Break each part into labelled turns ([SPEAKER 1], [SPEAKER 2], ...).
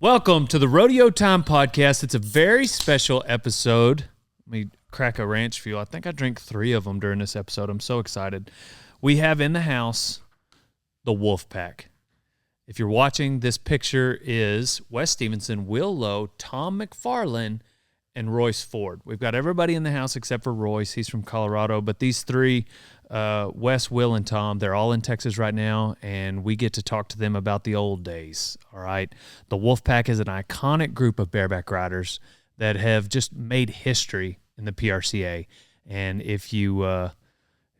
[SPEAKER 1] Welcome to the Rodeo Time Podcast. It's a very special episode. Let me crack a ranch fuel. I think I drank 3 of them during this episode. I'm so excited. We have in the house the Wolfpack. If you're watching, this picture is Wes Stevenson, Will Lowe, Tom McFarland, and Royce Ford. We've got everybody in the house except for Royce. He's from Colorado. But these 3, Wes, Will, and Tom, they're all in Texas right now, and we get to talk to them about the old days, all right? The Wolfpack is an iconic group of bareback riders that have just made history in the PRCA. And if you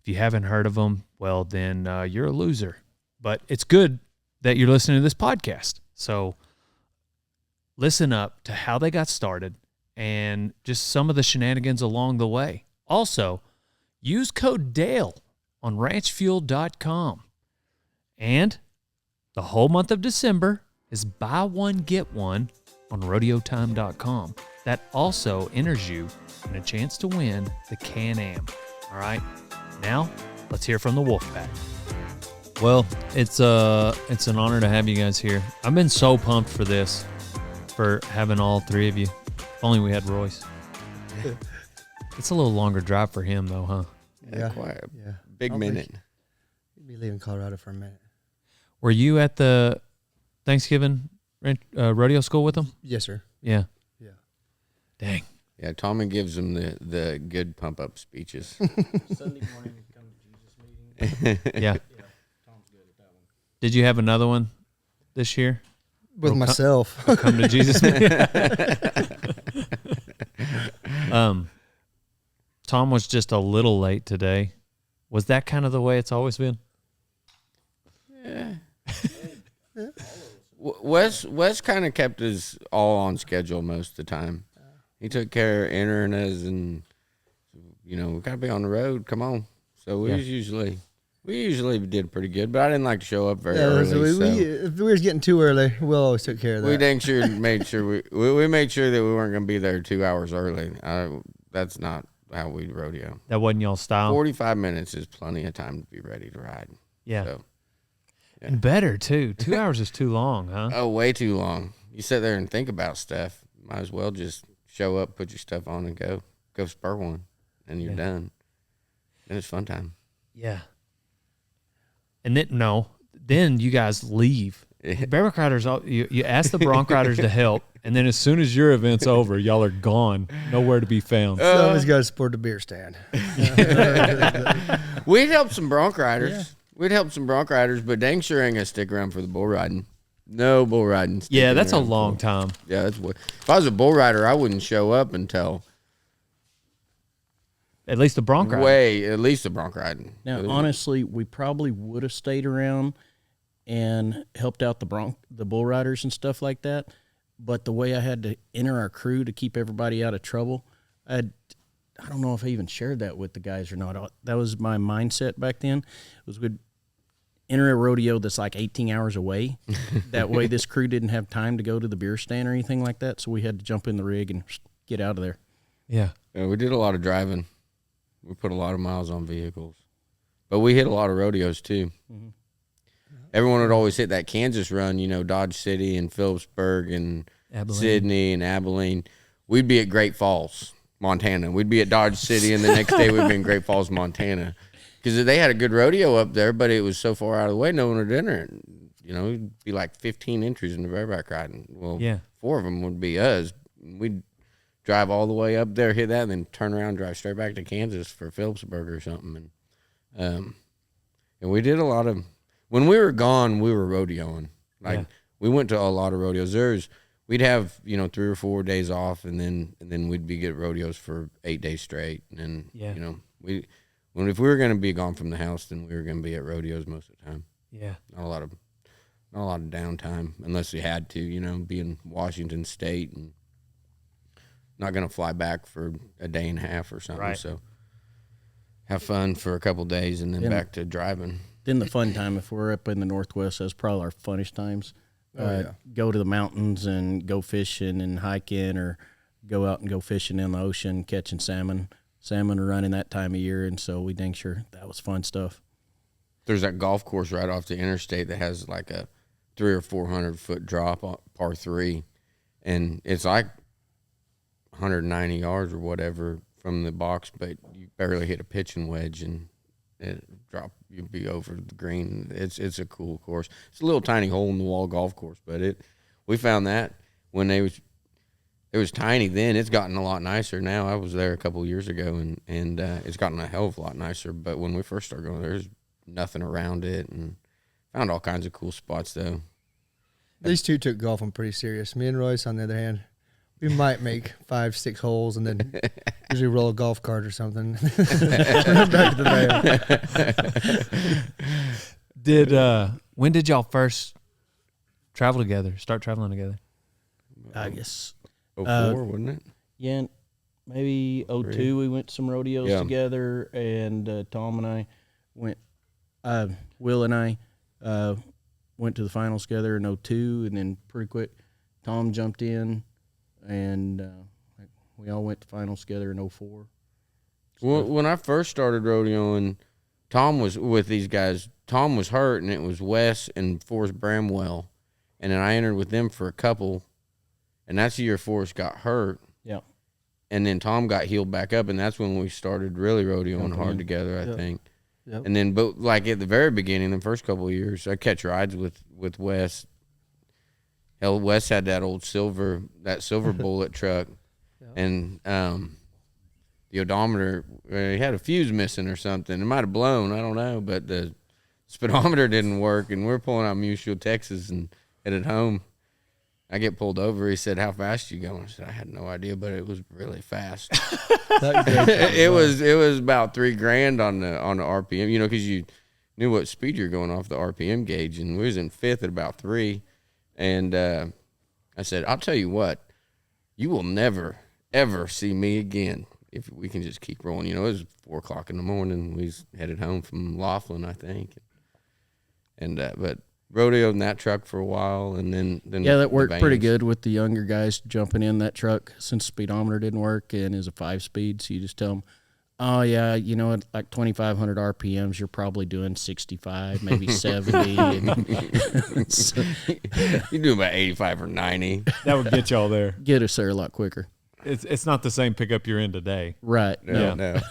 [SPEAKER 1] haven't heard of them, well, then you're a loser. But it's good that you're listening to this podcast. So listen up to how they got started and just some of the shenanigans along the way. Also, use code DALE on ranchfuel.com. And the whole month of December is buy one, get one on rodeotime.com. That also enters you in a chance to win the Can-Am. All right, now let's hear from the Wolfpack. Well, it's an honor to have you guys here. I've been so pumped for this, for having all 3 of you. If only we had Royce. It's a little longer drive for him, though, huh?
[SPEAKER 2] Yeah, quite a big minute.
[SPEAKER 3] You'd be leaving Colorado for a minute.
[SPEAKER 1] Were you at the Thanksgiving rodeo school with them?
[SPEAKER 3] Yes, sir.
[SPEAKER 1] Yeah.
[SPEAKER 3] Yeah.
[SPEAKER 1] Dang.
[SPEAKER 2] Yeah, Tommy gives them the good pump-up speeches.
[SPEAKER 4] Sunday morning, come to Jesus meeting.
[SPEAKER 1] Yeah.
[SPEAKER 4] Tom's good at that one.
[SPEAKER 1] Did you have another one this year?
[SPEAKER 3] With myself.
[SPEAKER 1] Come to Jesus. Tom was just a little late today. Was that kind of the way it's always been?
[SPEAKER 2] Yeah. Wes kind of kept us all on schedule most of the time. He took care of entering us, and we got to be on the road. Come on. So we usually did pretty good, but I didn't like to show up very early.
[SPEAKER 3] So if we were getting too early, Will always took care of that.
[SPEAKER 2] We made sure we made sure that we weren't going to be there 2 hours early. That's not how we rodeo.
[SPEAKER 1] That wasn't y'all's style?
[SPEAKER 2] 45 minutes is plenty of time to be ready to ride.
[SPEAKER 1] Yeah.
[SPEAKER 2] So, yeah.
[SPEAKER 1] And better, too. 2 hours is too long, huh?
[SPEAKER 2] Oh, way too long. You sit there and think about stuff. Might as well just show up, put your stuff on, and go spur one, and you're done. And it's fun time.
[SPEAKER 1] Yeah. And then you guys leave. Bareback riders, you ask the bronc riders to help, and then as soon as your event's over, y'all are gone, nowhere to be found.
[SPEAKER 3] Somebody's got to support the beer stand.
[SPEAKER 2] We'd help some bronc riders. Yeah. We'd help some bronc riders, but dang sure ain't gonna stick around for the bull riding. No bull riding.
[SPEAKER 1] Yeah, that's a long time.
[SPEAKER 2] Yeah, that's what. If I was a bull rider, I wouldn't show up until
[SPEAKER 1] at least the bronc riding.
[SPEAKER 2] At least the bronc riding.
[SPEAKER 4] Now, honestly, we probably would have stayed around and helped out the bull riders and stuff like that. But the way I had to enter our crew to keep everybody out of trouble, I don't know if I even shared that with the guys or not. That was my mindset back then. It was we'd enter a rodeo that's like 18 hours away. That way this crew didn't have time to go to the beer stand or anything like that, so we had to jump in the rig and get out of there.
[SPEAKER 1] Yeah.
[SPEAKER 2] We did a lot of driving. We put a lot of miles on vehicles. But we hit a lot of rodeos, too. Mm-hmm. Everyone would always hit that Kansas run, Dodge City and Phillipsburg and Abilene. Sydney and Abilene. We'd be at Great Falls, Montana. We'd be at Dodge City, and the next day we'd be in Great Falls, Montana. Because they had a good rodeo up there, but it was so far out of the way, no one would enter it. It'd be like 15 entries in the bareback riding. Well, 4 of them would be us. We'd drive all the way up there, hit that, and then turn around and drive straight back to Kansas for Phillipsburg or something. And we did a lot of – when we were gone, we were rodeoing. We went to a lot of rodeos. We'd have, 3 or 4 days off, and then we'd be at rodeos for 8 days straight. And then, if we were going to be gone from the house, then we were going to be at rodeos most of the time.
[SPEAKER 1] Yeah.
[SPEAKER 2] Not a lot of downtime unless we had to, be in Washington State and not going to fly back for a day and a half or something. Right. So have fun for a couple days and then back to driving.
[SPEAKER 4] Then the fun time, if we're up in the Northwest, that's probably our funnest times. Go to the mountains and go fishing and hiking, or go out and go fishing in the ocean, catching salmon. Salmon are running that time of year, and so we dang sure that was fun stuff.
[SPEAKER 2] There's that golf course right off the interstate that has like a 300 or 400 foot drop on par 3, and it's like 190 yards or whatever from the box, but you barely hit a pitching wedge and it drop. You'd be over the green. It's a cool course. It's a little tiny hole in the wall golf course, but we found that when it was tiny then. It's gotten a lot nicer now. I was there a couple of years ago, and it's gotten a hell of a lot nicer. But when we first started going, there's nothing around it, and found all kinds of cool spots though.
[SPEAKER 3] These two took golfing pretty serious. Me and Royce, on the other hand, we might make 5-6 holes and then usually roll a golf cart or something. Back to the van.
[SPEAKER 1] When did y'all first travel together? Start traveling together?
[SPEAKER 4] I guess
[SPEAKER 2] 04, wasn't it?
[SPEAKER 4] Yeah, maybe 02 we went to some rodeos together, and Tom and I went. Will and I went to the finals together in 02, and then pretty quick, Tom jumped in, and we all went to finals together in 04.
[SPEAKER 2] Well, when I first started rodeoing, Tom was with these guys. Tom was hurt, and it was Wes and Forrest Bramwell, and then I entered with them for a couple, and that's the year Forrest got hurt.
[SPEAKER 4] Yeah.
[SPEAKER 2] And then Tom got healed back up, and that's when we started really rodeoing hard together, I think.
[SPEAKER 3] Yep.
[SPEAKER 2] And then, but like at the very beginning, the first couple of years, I catch rides with Wes. Hell, Wes had that old silver bullet truck, and the odometer, he had a fuse missing or something. It might have blown, I don't know, but the speedometer didn't work, and we're pulling out Mutual, Texas, and headed home. I get pulled over. He said, "How fast you going?" I said, "I had no idea, but it was really fast." It was about $3,000 on the RPM, because you knew what speed you're going off the RPM gauge, and we was in 5th at about 3. And I said, "I'll tell you what, you will never ever see me again if we can just keep rolling." It was 4:00 in the morning. We was headed home from Laughlin, I think, and but rodeoed in that truck for a while, and then
[SPEAKER 4] that worked pretty good with the younger guys jumping in that truck, since speedometer didn't work and is a 5-speed. So you just tell them, "Oh yeah, at like 2,500 RPMs, you're probably doing 65, maybe 70."
[SPEAKER 2] So, you do about 85 or 90.
[SPEAKER 1] That would get y'all there.
[SPEAKER 4] Get us there a lot quicker.
[SPEAKER 1] It's not the same pickup you're in today,
[SPEAKER 4] right?
[SPEAKER 2] No.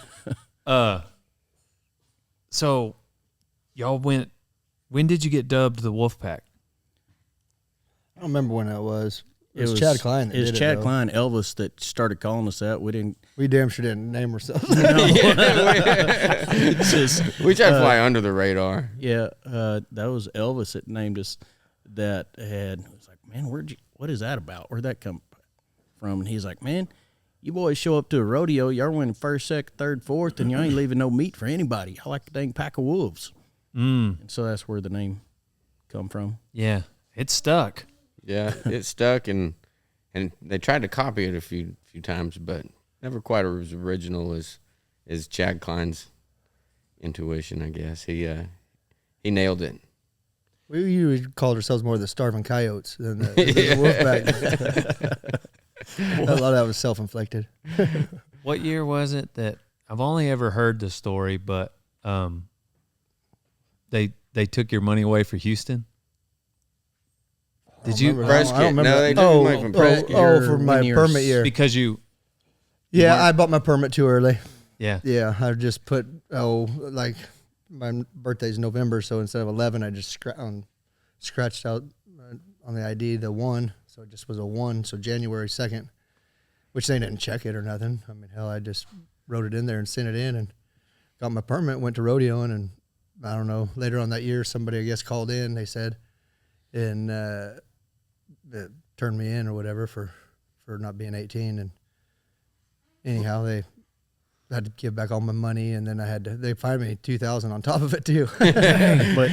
[SPEAKER 1] So y'all went. When did you get dubbed the Wolfpack?
[SPEAKER 3] I don't remember when that was. It was Chad Klein.
[SPEAKER 4] It was Chad Klein, Elvis, that started calling us that.
[SPEAKER 3] We damn sure didn't name ourselves.
[SPEAKER 2] We tried to fly under the radar.
[SPEAKER 4] Yeah, that was Elvis that named us. That had, it was like, "Man, what is that about? Where'd that come from?" And he's like, "Man, you boys show up to a rodeo, y'all winning 1st, 2nd, 3rd, 4th, and you ain't leaving no meat for anybody. I like a dang pack of wolves." And so that's where the name come from.
[SPEAKER 1] Yeah, it stuck.
[SPEAKER 2] Yeah, it stuck, and they tried to copy it a few times, but never quite as original as Chad Klein's intuition, I guess. He nailed it.
[SPEAKER 3] We usually called ourselves more the Starving Coyotes than the Wolfpack. A lot of that was self-inflicted.
[SPEAKER 1] What year was it that I've only ever heard the story, but they took your money away for Houston? Did you?
[SPEAKER 2] Prescott.
[SPEAKER 3] I don't remember.
[SPEAKER 2] No, they took money from Prescott.
[SPEAKER 3] For my permit year.
[SPEAKER 1] Because you.
[SPEAKER 3] Yeah, I bought my permit too early.
[SPEAKER 1] Yeah.
[SPEAKER 3] Yeah, I just put, like my birthday's November, so instead of 11, I just scratched out on the ID the 1, so it just was a 1, so January 2nd, which they didn't check it or nothing. I mean, hell, I just wrote it in there and sent it in and got my permit, went to rodeoing, and I don't know, later on that year, somebody, I guess, called in, they said, and that turned me in or whatever for not being 18, and anyhow, they had to give back all my money, and then they fined me $2,000 on top of it too.
[SPEAKER 4] But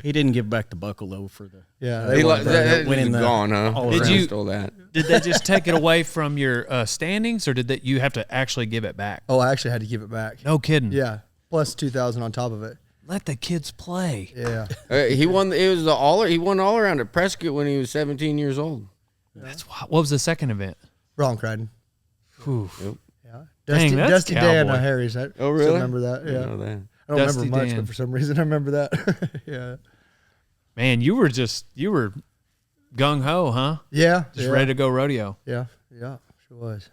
[SPEAKER 4] he didn't give back the buckle though for the
[SPEAKER 2] winning gone, huh?
[SPEAKER 1] Did you
[SPEAKER 2] stole that?
[SPEAKER 1] Did they just take it away from your standings, or did you have to actually give it back?
[SPEAKER 3] Oh, I actually had to give it back.
[SPEAKER 1] No kidding.
[SPEAKER 3] Yeah, plus $2,000 on top of it.
[SPEAKER 1] Let the kids play.
[SPEAKER 3] Yeah,
[SPEAKER 2] he won. It was he won all around at Prescott when he was 17 years old.
[SPEAKER 1] That's what was the second event?
[SPEAKER 3] Wrong Crichton.
[SPEAKER 1] Whew.
[SPEAKER 2] Yep.
[SPEAKER 3] Yeah,
[SPEAKER 1] Dang, that's
[SPEAKER 3] Dusty
[SPEAKER 1] cowboy.
[SPEAKER 3] Dan Harry's. I
[SPEAKER 2] Oh, really?
[SPEAKER 3] still remember that. Yeah,
[SPEAKER 2] I know that.
[SPEAKER 3] I don't
[SPEAKER 1] Dusty
[SPEAKER 3] remember much,
[SPEAKER 1] Dan.
[SPEAKER 3] but for some reason I remember that. Yeah.
[SPEAKER 1] Man, you were gung ho, huh?
[SPEAKER 3] Yeah.
[SPEAKER 1] Just ready to go rodeo.
[SPEAKER 3] Yeah. Yeah. Sure was.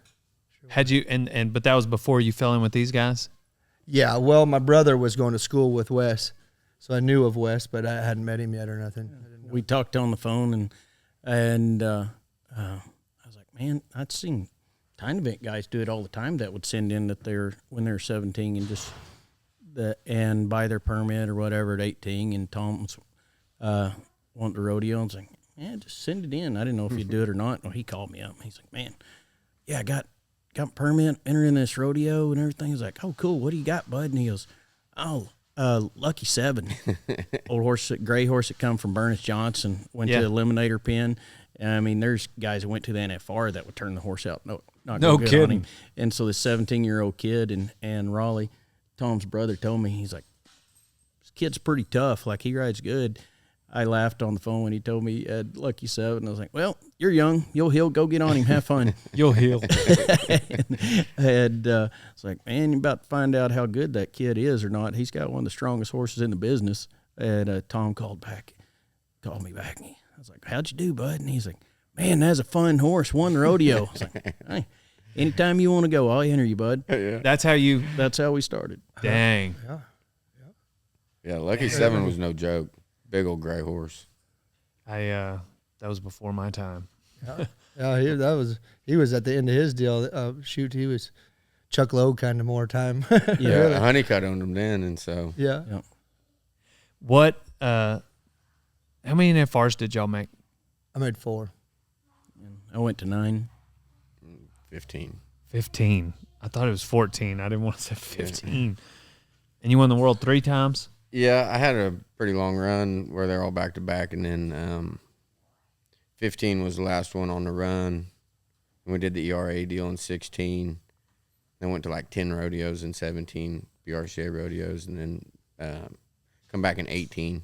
[SPEAKER 1] Had you but that was before you fell in with these guys?
[SPEAKER 3] Yeah. Well, my brother was going to school with Wes, so I knew of Wes, but I hadn't met him yet or nothing.
[SPEAKER 4] We talked on the phone, and I was like, man, I'd seen time event guys do it all the time. That would send in when they're 17 and just and buy their permit or whatever at 18. And Tom's wanting to rodeo, and I was like, yeah, just send it in. I didn't know if you'd do it or not. Well, he called me up. He's like, man, yeah, I got a permit, entering this rodeo and everything. He's like, oh, cool. What do you got, bud? And he goes, oh, Lucky 7, old horse, gray horse that come from Berners Johnson, went to the eliminator pen. I mean, there's guys that went to the NFR that would turn the horse out. Not
[SPEAKER 1] no
[SPEAKER 4] good
[SPEAKER 1] kidding.
[SPEAKER 4] on him. And so this 17-year-old kid and Raleigh, Tom's brother, told me, he's like, this kid's pretty tough. Like, he rides good. I laughed on the phone when he told me he had Lucky 7. I was like, well, you're young. You'll heal. Go get on him. Have fun.
[SPEAKER 1] You'll heal.
[SPEAKER 4] and it's like, man, you're about to find out how good that kid is or not. He's got one of the strongest horses in the business. And Tom called me back. And I was like, how'd you do, bud? And he's like, man, that's a fun horse. Won the rodeo. I was like, hey, anytime you want to go, I'll enter you, bud.
[SPEAKER 2] Yeah.
[SPEAKER 1] That's how
[SPEAKER 4] we started.
[SPEAKER 1] Dang.
[SPEAKER 2] Yeah, Lucky 7 was no joke. Big old gray horse.
[SPEAKER 1] That was before my time.
[SPEAKER 3] Yeah, he was at the end of his deal. He was Chuck Lowe kind of more time.
[SPEAKER 2] Yeah, Honeycutt owned him then, and so
[SPEAKER 3] yeah.
[SPEAKER 1] What? How many NFRs did y'all make?
[SPEAKER 3] I made 4.
[SPEAKER 4] I went to 9.
[SPEAKER 2] 15.
[SPEAKER 1] 15. I thought it was 14. I didn't want to say 15. Yeah. And you won the world 3 times?
[SPEAKER 2] Yeah, I had a pretty long run where they're all back to back, and then 15 was the last one on the run. And we did the ERA deal in 16. Then went to like 10 rodeos in 17, BRCA rodeos, and then come back in 18.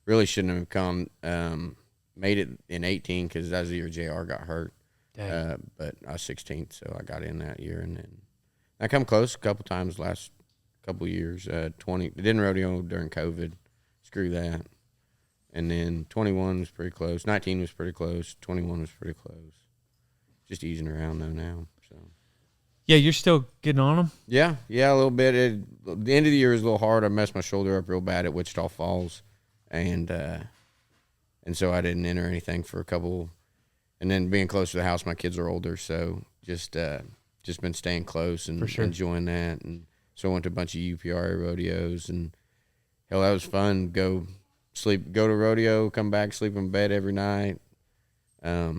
[SPEAKER 2] Really shouldn't have made it in 18 because that was the year JR got hurt. But I was 16th, so I got in that year, and then I come close a couple times last couple years. 20 didn't rodeo during COVID. Screw that. And then 21 was pretty close. 19 was pretty close. 21 was pretty close. Just easing around though now. So.
[SPEAKER 1] Yeah, you're still getting on them?
[SPEAKER 2] Yeah, a little bit. The end of the year was a little hard. I messed my shoulder up real bad at Wichita Falls, and so I didn't enter anything for a couple. And then being close to the house, my kids are older, so just been staying close and enjoying that. And so I went to a bunch of UPRA rodeos, and hell, that was fun. Go to rodeo, come back, sleep in bed every night. I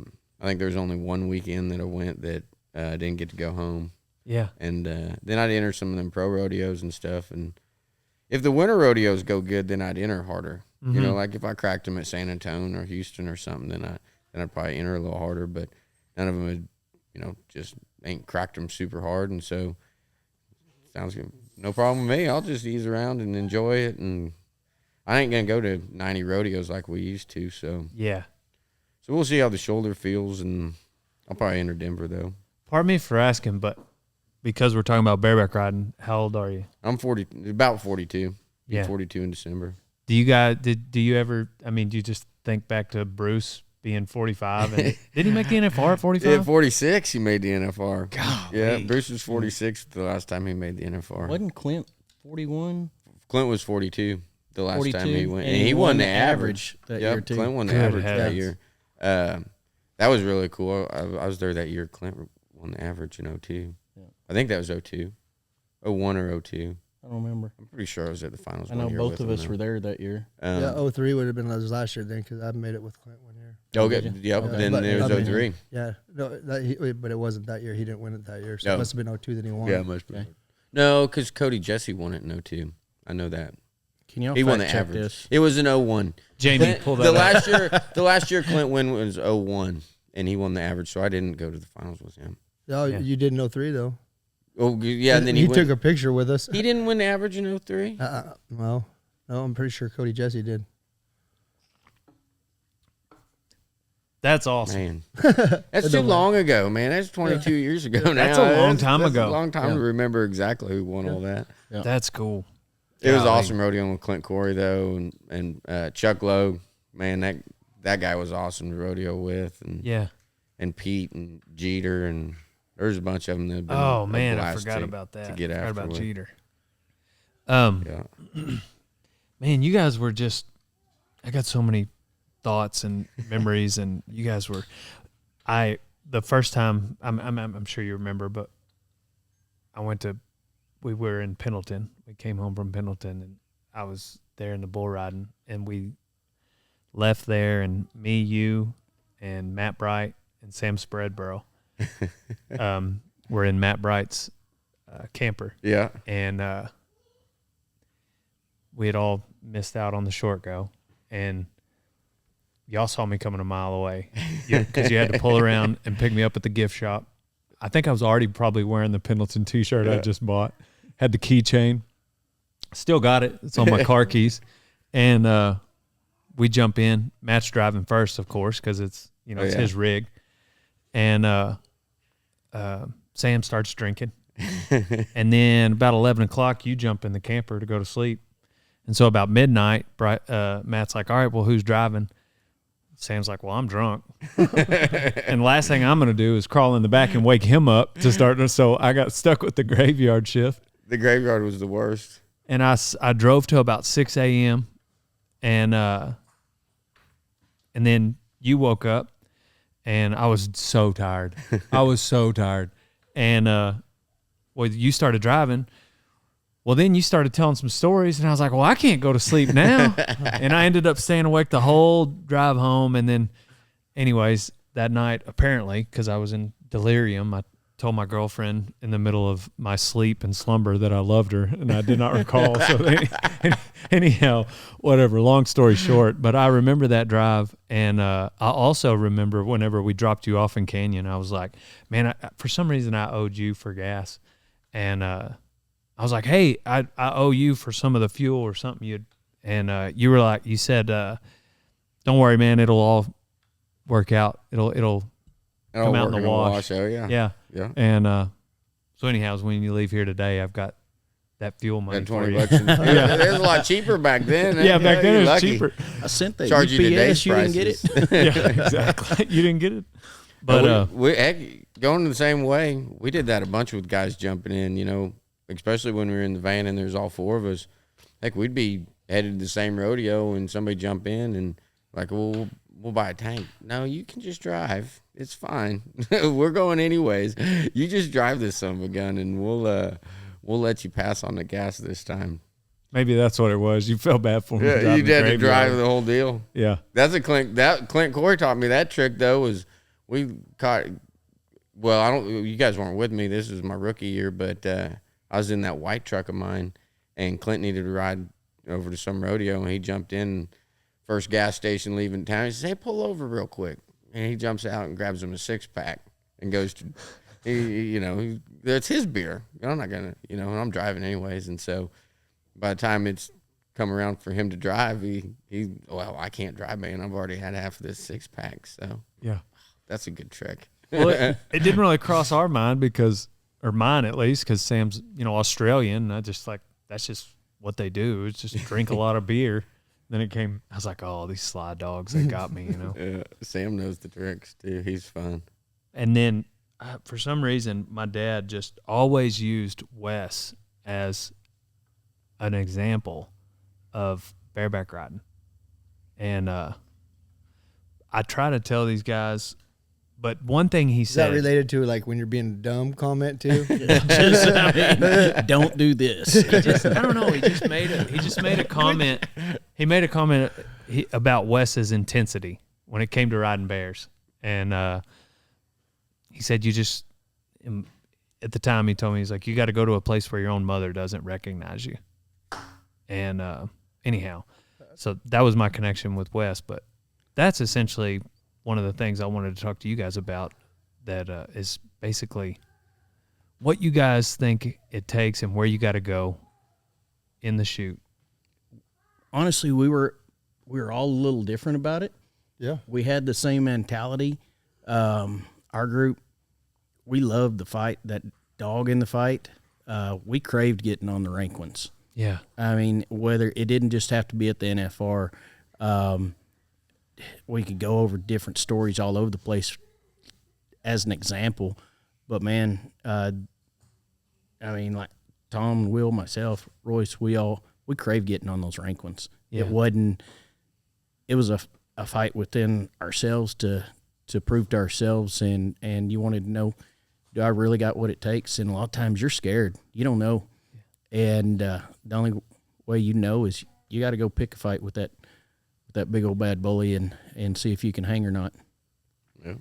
[SPEAKER 2] think there was only one weekend that I went that I didn't get to go home.
[SPEAKER 1] Yeah.
[SPEAKER 2] And then I'd enter some of them pro rodeos and stuff. And if the winter rodeos go good, then I'd enter harder. Mm-hmm. You know, like if I cracked them at San Antonio or Houston or something, then I'd probably enter a little harder. But none of them had, just ain't cracked them super hard. And so sounds good. No problem with me. I'll just ease around and enjoy it. And I ain't going to go to 90 rodeos like we used to. So
[SPEAKER 1] yeah.
[SPEAKER 2] So we'll see how the shoulder feels. And I'll probably enter Denver, though.
[SPEAKER 1] Pardon me for asking, but because we're talking about bareback riding, how old are you?
[SPEAKER 2] I'm about 42.
[SPEAKER 1] Yeah.
[SPEAKER 2] 42 in December.
[SPEAKER 1] Do you guys, do you ever, do you just think back to Bruce being 45? And did he make the NFR at 45?
[SPEAKER 2] Yeah, 46 he made the NFR.
[SPEAKER 1] God.
[SPEAKER 2] Yeah, Bruce was 46 the last time he made the NFR.
[SPEAKER 4] Wasn't Clint 41?
[SPEAKER 2] Clint was 42 the last
[SPEAKER 4] 42,
[SPEAKER 2] time he went.
[SPEAKER 4] and
[SPEAKER 2] he won the average
[SPEAKER 4] that year, too.
[SPEAKER 2] Clint won the
[SPEAKER 1] Good
[SPEAKER 2] average
[SPEAKER 1] heavens.
[SPEAKER 2] that year. That was really cool. I was there that year. Clint won the average in 02. Yeah. I think that was 02. 01 or 02.
[SPEAKER 4] I don't remember.
[SPEAKER 2] I'm pretty sure I was at the finals.
[SPEAKER 4] I know both of us were there that year.
[SPEAKER 3] 03 would have been last year then because I made it with Clint one year.
[SPEAKER 2] Okay, yep. Then it was 03.
[SPEAKER 3] Yeah, no, but it wasn't that year. He didn't win it that year, so it must have been 02 that he won.
[SPEAKER 2] Yeah, it must be. No, because Cody Jesse won it in 02. I know that.
[SPEAKER 4] Can y'all
[SPEAKER 2] he won the
[SPEAKER 4] check
[SPEAKER 2] average.
[SPEAKER 4] This?
[SPEAKER 2] It was in 01.
[SPEAKER 1] Jamie, pull that up.
[SPEAKER 2] The last year Clint win was 01, and he won the average, so I didn't go to the finals with him.
[SPEAKER 3] Oh, you did in 03 though.
[SPEAKER 2] Oh yeah, and then he
[SPEAKER 3] took a picture with us.
[SPEAKER 2] He didn't win the average in 03?
[SPEAKER 3] Well, no, I'm pretty sure Cody Jesse did.
[SPEAKER 1] That's awesome.
[SPEAKER 2] Man. That's too long ago, man. That's 22 years ago now.
[SPEAKER 1] That's a long time ago.
[SPEAKER 2] That's a long time to remember exactly who won all that.
[SPEAKER 1] Yeah. That's cool.
[SPEAKER 2] It was awesome rodeoing with Clint Corey, though, and Chuck Lowe, man, that guy was awesome to rodeo with, and Pete and Jeter, and there's a bunch of them that have been
[SPEAKER 1] Oh
[SPEAKER 2] a
[SPEAKER 1] man, I
[SPEAKER 2] blast
[SPEAKER 1] forgot
[SPEAKER 2] to,
[SPEAKER 1] about that.
[SPEAKER 2] to get
[SPEAKER 1] Forgot
[SPEAKER 2] after
[SPEAKER 1] about
[SPEAKER 2] with.
[SPEAKER 1] Jeter.
[SPEAKER 2] Yeah.
[SPEAKER 1] Man, you guys were just. I got so many thoughts and memories, and you guys were. The first time I'm sure you remember, but we were in Pendleton. We came home from Pendleton, and I was there in the bull riding, and we left there, and me, you, and Matt Bright and Sam Spreadborough were in Matt Bright's camper.
[SPEAKER 2] Yeah.
[SPEAKER 1] And we had all missed out on the short go, and y'all saw me coming a mile away because you had to pull around and pick me up at the gift shop. I think I was already probably wearing the Pendleton T-shirt I just bought. Had the keychain. Still got it. It's on my car keys. And we jump in. Matt's driving first, of course, because it's his rig. And Sam starts drinking. And then about 11 o'clock, you jump in the camper to go to sleep. And so about midnight, Matt's like, all right, well, who's driving? Sam's like, well, I'm drunk. And last thing I'm going to do is crawl in the back and wake him up to start. So I got stuck with the graveyard shift.
[SPEAKER 2] The graveyard was the worst.
[SPEAKER 1] And I drove till about 6 a.m. And then you woke up, and I was so tired. And you started driving. Well, then you started telling some stories, and I was like, well, I can't go to sleep now. And I ended up staying awake the whole drive home. And then, anyways, that night, apparently, because I was in delirium, I told my girlfriend in the middle of my sleep and slumber that I loved her, and I did not recall. So anyhow, whatever, long story short. But I remember that drive, and I also remember whenever we dropped you off in Canyon, I was like, man, for some reason I owed you for gas. And I was like, hey, I owe you for some of the fuel or something. You were like, you said, don't worry, man, it'll all work out. It'll come out in the wash.
[SPEAKER 2] Oh, yeah.
[SPEAKER 1] Yeah. And so anyhow, when you leave here today, I've got that fuel money.
[SPEAKER 2] That
[SPEAKER 1] for
[SPEAKER 2] 20
[SPEAKER 1] you.
[SPEAKER 2] bucks. It was a lot cheaper back then.
[SPEAKER 1] Yeah, back then it was
[SPEAKER 2] lucky.
[SPEAKER 1] cheaper.
[SPEAKER 4] I sent that
[SPEAKER 2] Charge you today's
[SPEAKER 4] UPS, you didn't get it.
[SPEAKER 1] Yeah, exactly. You didn't get it. But
[SPEAKER 2] we heck, going the same way, we did that a bunch with guys jumping in, especially when we were in the van and there's all four of us. Heck, we'd be headed to the same rodeo and somebody jump in and like, well, we'll buy a tank. No, you can just drive. It's fine. We're going anyways. You just drive this son of a gun, and we'll let you pass on the gas this time.
[SPEAKER 1] maybe that's what it was. You felt bad for him.
[SPEAKER 2] Yeah, you had to drive the whole deal.
[SPEAKER 1] Yeah,
[SPEAKER 2] that's a Clint. That Clint Corey taught me that trick though. Was we caught? Well, I don't. You guys weren't with me. This was my rookie year, but I was in that white truck of mine, and Clint needed to ride over to some rodeo, and he jumped in. First gas station leaving town. He says, hey, pull over real quick. And he jumps out and grabs him a 6-pack and goes to, it's his beer. I'm not going to, and I'm driving anyways. And so by the time it's come around for him to drive, well, I can't drive, man. I've already had half of this 6-pack. So
[SPEAKER 1] yeah,
[SPEAKER 2] that's a good trick.
[SPEAKER 1] Well, it didn't really cross our mind or mine at least, because Sam's, Australian. And I just that's just what they do. It's just drink a lot of beer. Then I was like, oh, these sly dogs, they got me,
[SPEAKER 2] Yeah, Sam knows the tricks, too. He's fun.
[SPEAKER 1] And then, for some reason, my dad just always used Wes as an example of bareback riding. And I try to tell these guys, but one thing he said.
[SPEAKER 3] Is that related to like when you're being dumb comment too?
[SPEAKER 4] Don't do this.
[SPEAKER 1] I don't know. He just made a comment. He made a comment about Wes's intensity when it came to riding bears, and he said, "You just." At the time, he told me, he's like, "You got to go to a place where your own mother doesn't recognize you." And anyhow, so that was my connection with Wes, but that's essentially one of the things I wanted to talk to you guys about, that is basically what you guys think it takes and where you got to go in the chute.
[SPEAKER 4] Honestly, we were all a little different about it.
[SPEAKER 3] Yeah.
[SPEAKER 4] We had the same mentality. Our group, we loved the fight, that dog in the fight. We craved getting on the rank ones.
[SPEAKER 1] Yeah.
[SPEAKER 4] I mean, whether it didn't just have to be at the NFR. we could go over different stories all over the place as an example. But man, I mean, like Tom, Will, myself, Royce, we crave getting on those rank ones.
[SPEAKER 1] Yeah.
[SPEAKER 4] It was a fight within ourselves to prove to ourselves, and you wanted to know, do I really got what it takes? And a lot of times you're scared. You don't know. And the only way you know is you got to go pick a fight with that big old bad bully and see if you can hang or not.
[SPEAKER 2] Yeah.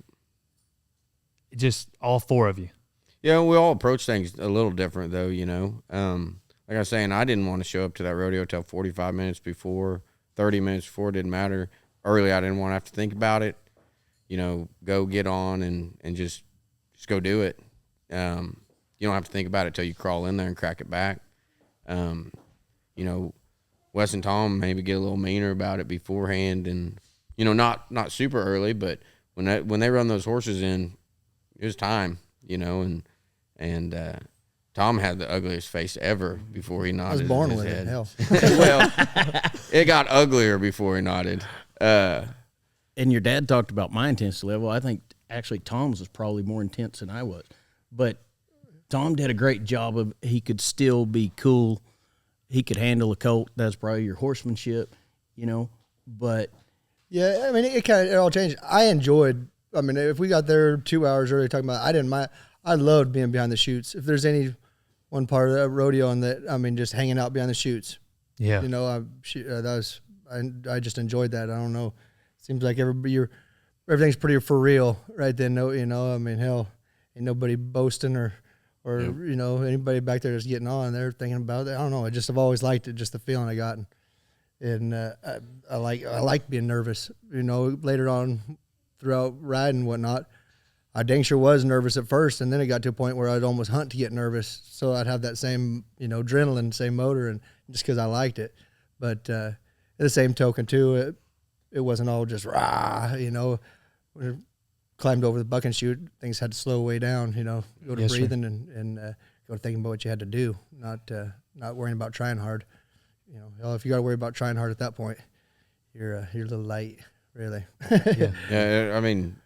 [SPEAKER 1] Just all four of you.
[SPEAKER 2] Yeah, we all approach things a little different, though, you know. Like I was saying, I didn't want to show up to that rodeo till 45 minutes before, 30 minutes before. It didn't matter. Early, I didn't want to have to think about it. You know, go get on and just go do it. You don't have to think about it till you crawl in there and crack it back. You know, Wes and Tom maybe get a little meaner about it beforehand, and you know, not super early, but when they run those horses in, it was time. You know, and Tom had the ugliest face ever before he nodded.
[SPEAKER 3] I was born
[SPEAKER 2] his
[SPEAKER 3] with
[SPEAKER 2] head.
[SPEAKER 3] it. Hell.
[SPEAKER 2] Well, it got uglier before he nodded.
[SPEAKER 4] And your dad talked about my intensity level. I think actually Tom's was probably more intense than I was. But Tom did a great job of, he could still be cool. He could handle a colt. That's probably your horsemanship, you know. But
[SPEAKER 3] Yeah, I mean, it all changed. I enjoyed. I mean, if we got there 2 hours early talking about, I didn't mind. I loved being behind the chutes. If there's any one part of that rodeo and that, I mean, just hanging out behind the chutes.
[SPEAKER 1] Yeah.
[SPEAKER 3] You know, I just enjoyed that. I don't know. Seems like everything's pretty for real right then. No, you know, I mean, hell, ain't nobody boasting or you know, anybody back there that's getting on. They're thinking about it. I don't know. I've always liked it, just the feeling I got, and I like being nervous. You know, later on throughout riding and whatnot, I dang sure was nervous at first, and then it got to a point where I'd almost hunt to get nervous, so I'd have that same, you know, adrenaline, same motor, and just because I liked it. But at the same token too, it wasn't all just rah, you know. When I climbed over the bucking chute, things had to slow way down, you know, go to breathing and go to thinking about what you had to do, not worrying about trying hard. You know, hell, if you got to worry about trying hard at that point, you're a little light, really.
[SPEAKER 2] Yeah, I mean,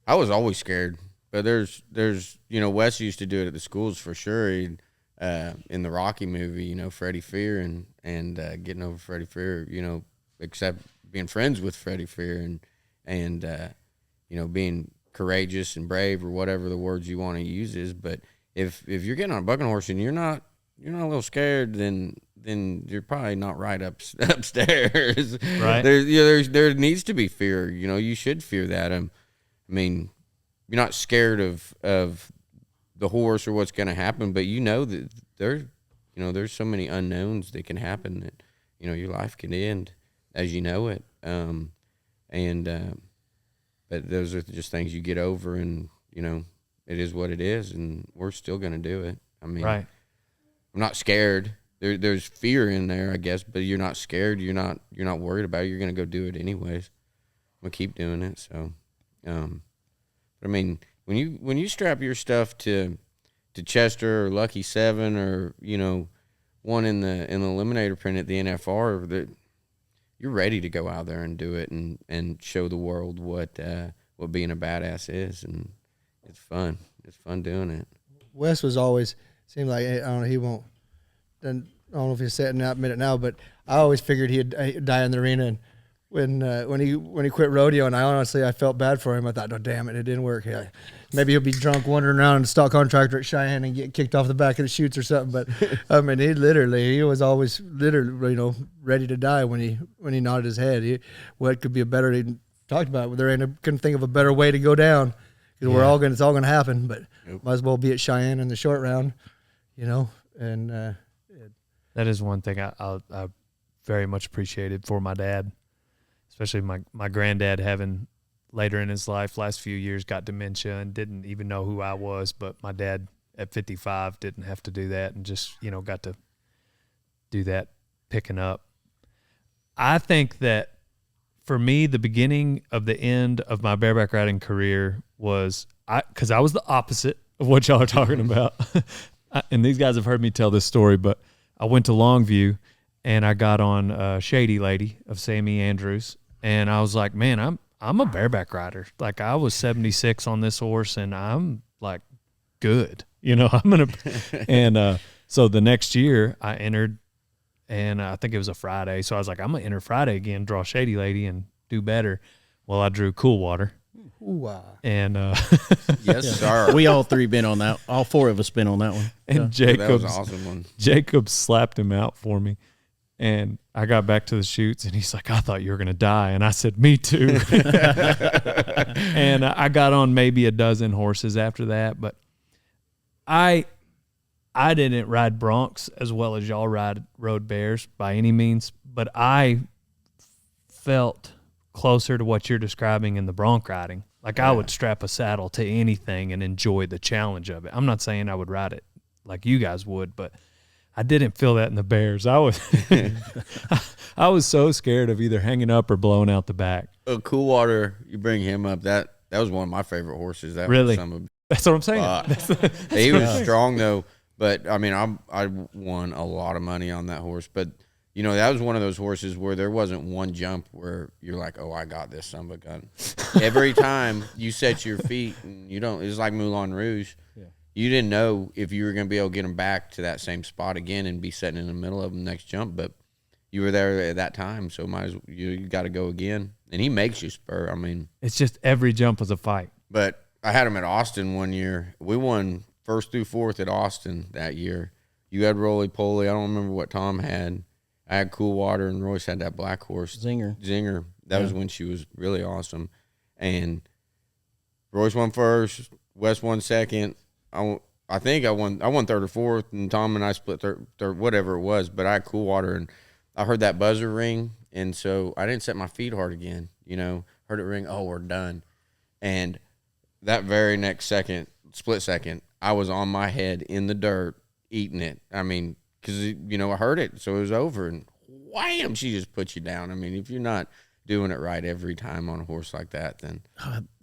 [SPEAKER 2] I was always scared, but there's you know, Wes used to do it at the schools for sure. He'd, in the Rocky movie, you know, Freddie Fear and getting over Freddie Fear, you know, except being friends with Freddie Fear and you know, being courageous and brave or whatever the words you want to use is. But if you're getting on a bucking horse and you're not a little scared, then you're probably not right upstairs.
[SPEAKER 1] Right.
[SPEAKER 2] There needs to be fear. You know, you should fear that. I mean, you're not scared of the horse or what's going to happen, but you know that there's so many unknowns that can happen that, you know, your life can end as you know it. But those are just things you get over, and, you know, it is what it is, and we're still going to do it. I mean,
[SPEAKER 1] Right.
[SPEAKER 2] I'm not scared. There's fear in there, I guess, but you're not scared. You're not worried about it. You're going to go do it anyways. I'm going to keep doing it. So, but I mean, when you strap your stuff to Chester or Lucky 7 or, you know, one in the eliminator print at the NFR, that you're ready to go out there and do it and show the world what being a badass is, and it's fun. It's fun doing it.
[SPEAKER 3] Wes was always seemed like, I don't know, he won't. Then I don't know if he's saying that admit it now, but I always figured he'd die in the arena. And when he quit rodeo, and I felt bad for him. I thought, oh damn it didn't work. Yeah, maybe he'll be drunk wandering around in a stock contractor at Cheyenne and get kicked off the back of the chutes or something. But I mean, he was always literally, you know, ready to die when he nodded his head. What could be a better? He talked about couldn't think of a better way to go down. Because it's all gonna happen. But might as well be at Cheyenne in the short round, you know. And
[SPEAKER 1] that is one thing I very much appreciated for my dad, especially my granddad having later in his life, last few years, got dementia and didn't even know who I was. But my dad at 55 didn't have to do that and just, you know, got to do that picking up. I think that for me, the beginning of the end of my bareback riding career was because I was the opposite of what y'all are talking about. And these guys have heard me tell this story, but I went to Longview and I got on Shady Lady of Sammy Andrews, And I was like, man, I'm a bareback rider. Like I was 76 on this horse, and I'm like good. You know, I'm gonna. And so the next year I entered, and I think it was a Friday. So I was like, I'm gonna enter Friday again, draw Shady Lady, and do better. Well, I drew Cool Water. And
[SPEAKER 2] Yes, sir.
[SPEAKER 4] We all three been on that. All four of us been on that one.
[SPEAKER 1] and
[SPEAKER 2] that was
[SPEAKER 1] Jacobs,
[SPEAKER 2] an awesome one.
[SPEAKER 1] Jacobs slapped him out for me. And I got back to the chutes, and he's like, I thought you were going to die. And I said, me too. And I got on maybe a dozen horses after that. But I didn't ride broncs as well as y'all rode bears by any means. But I felt closer to what you're describing in the bronc riding. Like I would strap a saddle to anything and enjoy the challenge of it. I'm not saying I would ride it like you guys would, but I didn't feel that in the bears. I was I was so scared of either hanging up or blowing out the back.
[SPEAKER 2] Cool Water, you bring him up. That was one of my favorite horses. That
[SPEAKER 1] Really?
[SPEAKER 2] was
[SPEAKER 1] That's what I'm saying.
[SPEAKER 2] he was strong though, but I mean, I won a lot of money on that horse. But you know, that was one of those horses where there wasn't one jump where you're like, oh, I got this son of a gun. Every time you set your feet, and you don't. It's like Moulin Rouge. Yeah. You didn't know if you were going to be able to get them back to that same spot again and be sitting in the middle of them next jump, but you were there at that time, so you got to go again. And he makes you spur. I mean,
[SPEAKER 1] it's just every jump was a fight.
[SPEAKER 2] But I had him at Austin one year. We won first through fourth at Austin that year. You had Roly Poly. I don't remember what Tom had. I had Cool Water, and Royce had that black horse. Zinger. That was when she was really awesome. And Royce won first. Wes won second. I think I won third or fourth, and Tom and I split third, whatever it was. But I had Cool Water, and I heard that buzzer ring, and so I didn't set my feet hard again. You know, heard it ring. Oh, we're done. And that very next split second, I was on my head in the dirt eating it. I mean, because, you know, I heard it, so it was over, and wham, she just put you down. I mean, if you're not doing it right every time on a horse like that, then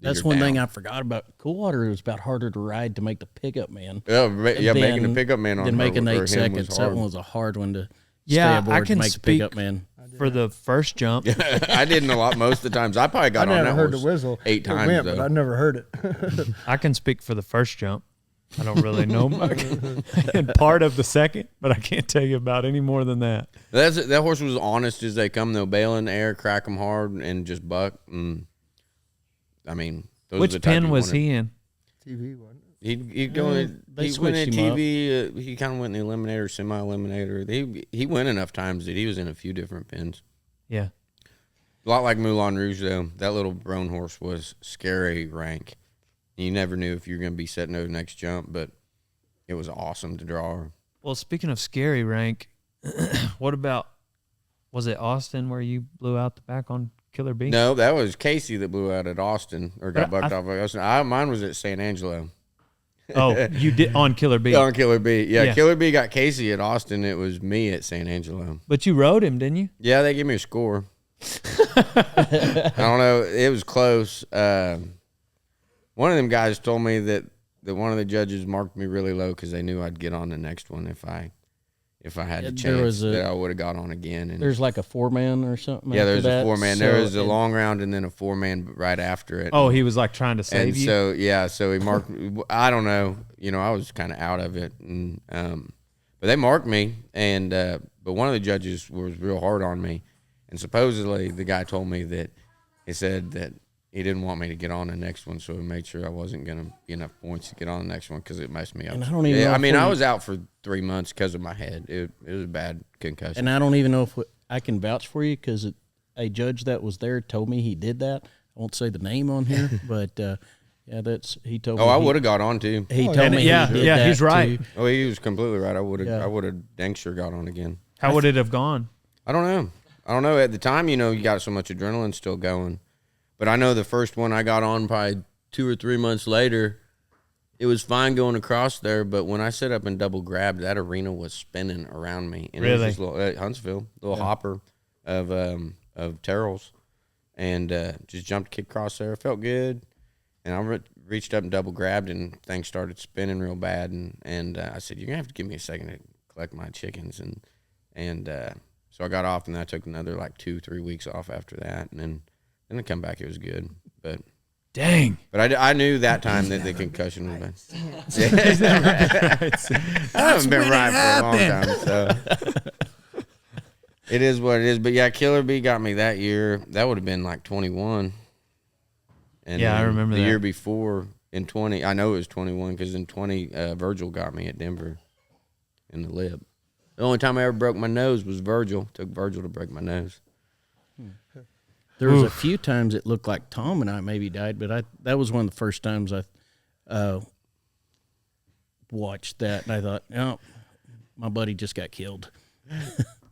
[SPEAKER 4] that's one thing I forgot about. Cool Water was about harder to ride to make the pickup man.
[SPEAKER 2] Making the pickup man on her,
[SPEAKER 4] making 8 seconds. That one was a hard one to stay aboard to make the pickup man.
[SPEAKER 1] For the first jump.
[SPEAKER 2] I didn't a lot most of the times. I probably got on that horse. I never heard the whistle 8 times, though.
[SPEAKER 3] But I never heard it.
[SPEAKER 1] I can speak for the first jump. I don't really know much. And part of the second, but I can't tell you about any more than that.
[SPEAKER 2] That horse was honest as they come, though. Bail in the air, crack them hard, and just buck. And, I mean, those
[SPEAKER 1] which
[SPEAKER 2] are the
[SPEAKER 1] pen was he in?
[SPEAKER 3] TV, wasn't it?
[SPEAKER 2] He went in TV. He kind of went in the eliminator, semi-eliminator. He went enough times that he was in a few different pins.
[SPEAKER 1] Yeah.
[SPEAKER 2] A lot like Moulin Rouge, though. That little roan horse was scary rank. You never knew if you were going to be setting over the next jump, but it was awesome to draw her.
[SPEAKER 1] Well, speaking of scary rank, what about, was it Austin where you blew out the back on Killer Bee?
[SPEAKER 2] No, that was Casey that blew out at Austin, or got bucked off at Austin. Mine was at San Angelo.
[SPEAKER 1] Oh, you did on Killer Bee?
[SPEAKER 2] On Killer Bee. Yeah, Killer Bee got Casey at Austin. It was me at San Angelo.
[SPEAKER 1] But you rode him, didn't you?
[SPEAKER 2] Yeah, they gave me a score. I don't know. It was close. One of them guys told me that one of the judges marked me really low because they knew I'd get on the next one if I had a chance that I would have got on again. And
[SPEAKER 4] there's like a 4-man or something.
[SPEAKER 2] Yeah, there's a 4-man. There was a long round and then a 4-man right after it.
[SPEAKER 1] Oh, he was like trying to save you.
[SPEAKER 2] So he marked. I don't know. You know, I was kind of out of it, and but they marked me, and but one of the judges was real hard on me, and supposedly the guy told me that he said that he didn't want me to get on the next one, so he made sure I wasn't going to get enough points to get on the next one because it messed me up.
[SPEAKER 4] And I don't even know.
[SPEAKER 2] I mean, I was out for 3 months because of my head. It was a bad concussion.
[SPEAKER 4] And I don't even know if I can vouch for you because a judge that was there told me he did that. I won't say the name on here, but he told me.
[SPEAKER 2] Oh, I would have got on too.
[SPEAKER 4] He told me.
[SPEAKER 1] Yeah, he's right.
[SPEAKER 4] Too.
[SPEAKER 2] Oh, he was completely right. I would have dang sure got on again.
[SPEAKER 1] How would it have gone?
[SPEAKER 2] I don't know. At the time, you know, you got so much adrenaline still going. But I know the first one I got on probably 2 or 3 months later, it was fine going across there. But when I set up and double grabbed, that arena was spinning around me. And
[SPEAKER 1] really?
[SPEAKER 2] It was just little, Huntsville, little hopper of Terrell's, and just jumped kick across there. It felt good. And I reached up and double grabbed, and things started spinning real bad. And I said, "You're gonna have to give me a second to collect my chickens." And So I got off, and then I took another like 2-3 weeks off after that, and then I come back. It was good, but
[SPEAKER 1] dang.
[SPEAKER 2] But I knew that time that the concussion was bad. I haven't been right for a long time, so it is what it is. But yeah, Killer Bee got me that year. That would have been like 21. And
[SPEAKER 1] yeah, I remember
[SPEAKER 2] the
[SPEAKER 1] that.
[SPEAKER 2] year before in 20. I know it was 21 because in 20, Virgil got me at Denver in the lip. The only time I ever broke my nose was Virgil. Took Virgil to break my nose.
[SPEAKER 4] There was a few times it looked like Tom and I maybe died, but that was one of the first times I watched that, and I thought, oh, my buddy just got killed.